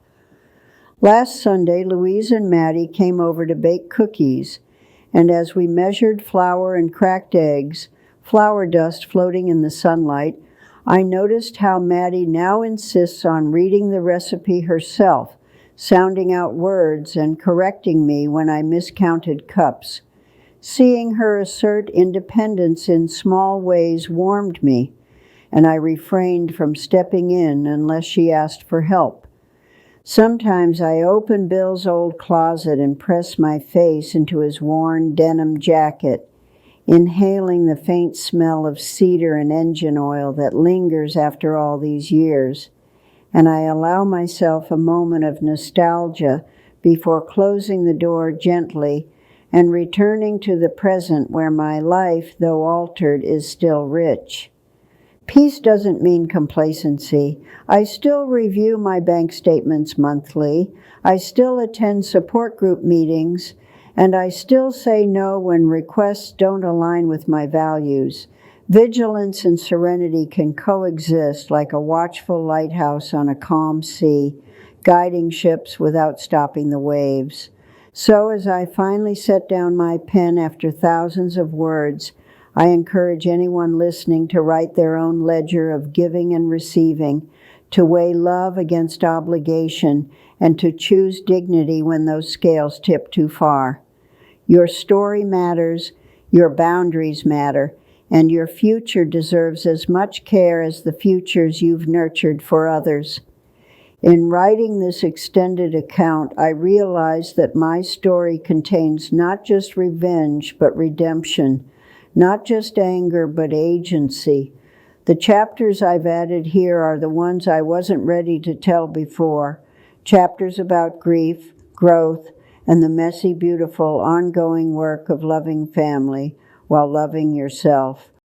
Last Sunday, Louise and Maddie came over to bake cookies, and as we measured flour and cracked eggs, flour dust floating in the sunlight, I noticed how Maddie now insists on reading the recipe herself, sounding out words and correcting me when I miscounted cups. Seeing her assert independence in small ways warmed me, and I refrained from stepping in unless she asked for help. Sometimes I open Bill's old closet and press my face into his worn denim jacket, inhaling the faint smell of cedar and engine oil that lingers after all these years, and I allow myself a moment of nostalgia before closing the door gently and returning to the present where my life, though altered, is still rich. Peace doesn't mean complacency. I still review my bank statements monthly. I still attend support group meetings, and I still say no when requests don't align with my values. Vigilance and serenity can coexist like a watchful lighthouse on a calm sea, guiding ships without stopping the waves. So as I finally set down my pen after thousands of words, I encourage anyone listening to write their own ledger of giving and receiving, to weigh love against obligation, and to choose dignity when those scales tip too far. Your story matters, your boundaries matter, and your future deserves as much care as the futures you've nurtured for others. In writing this extended account, I realized that my story contains not just revenge, but redemption, not just anger, but agency. The chapters I've added here are the ones I wasn't ready to tell before, chapters about grief, growth, and the messy, beautiful, ongoing work of loving family while loving yourself.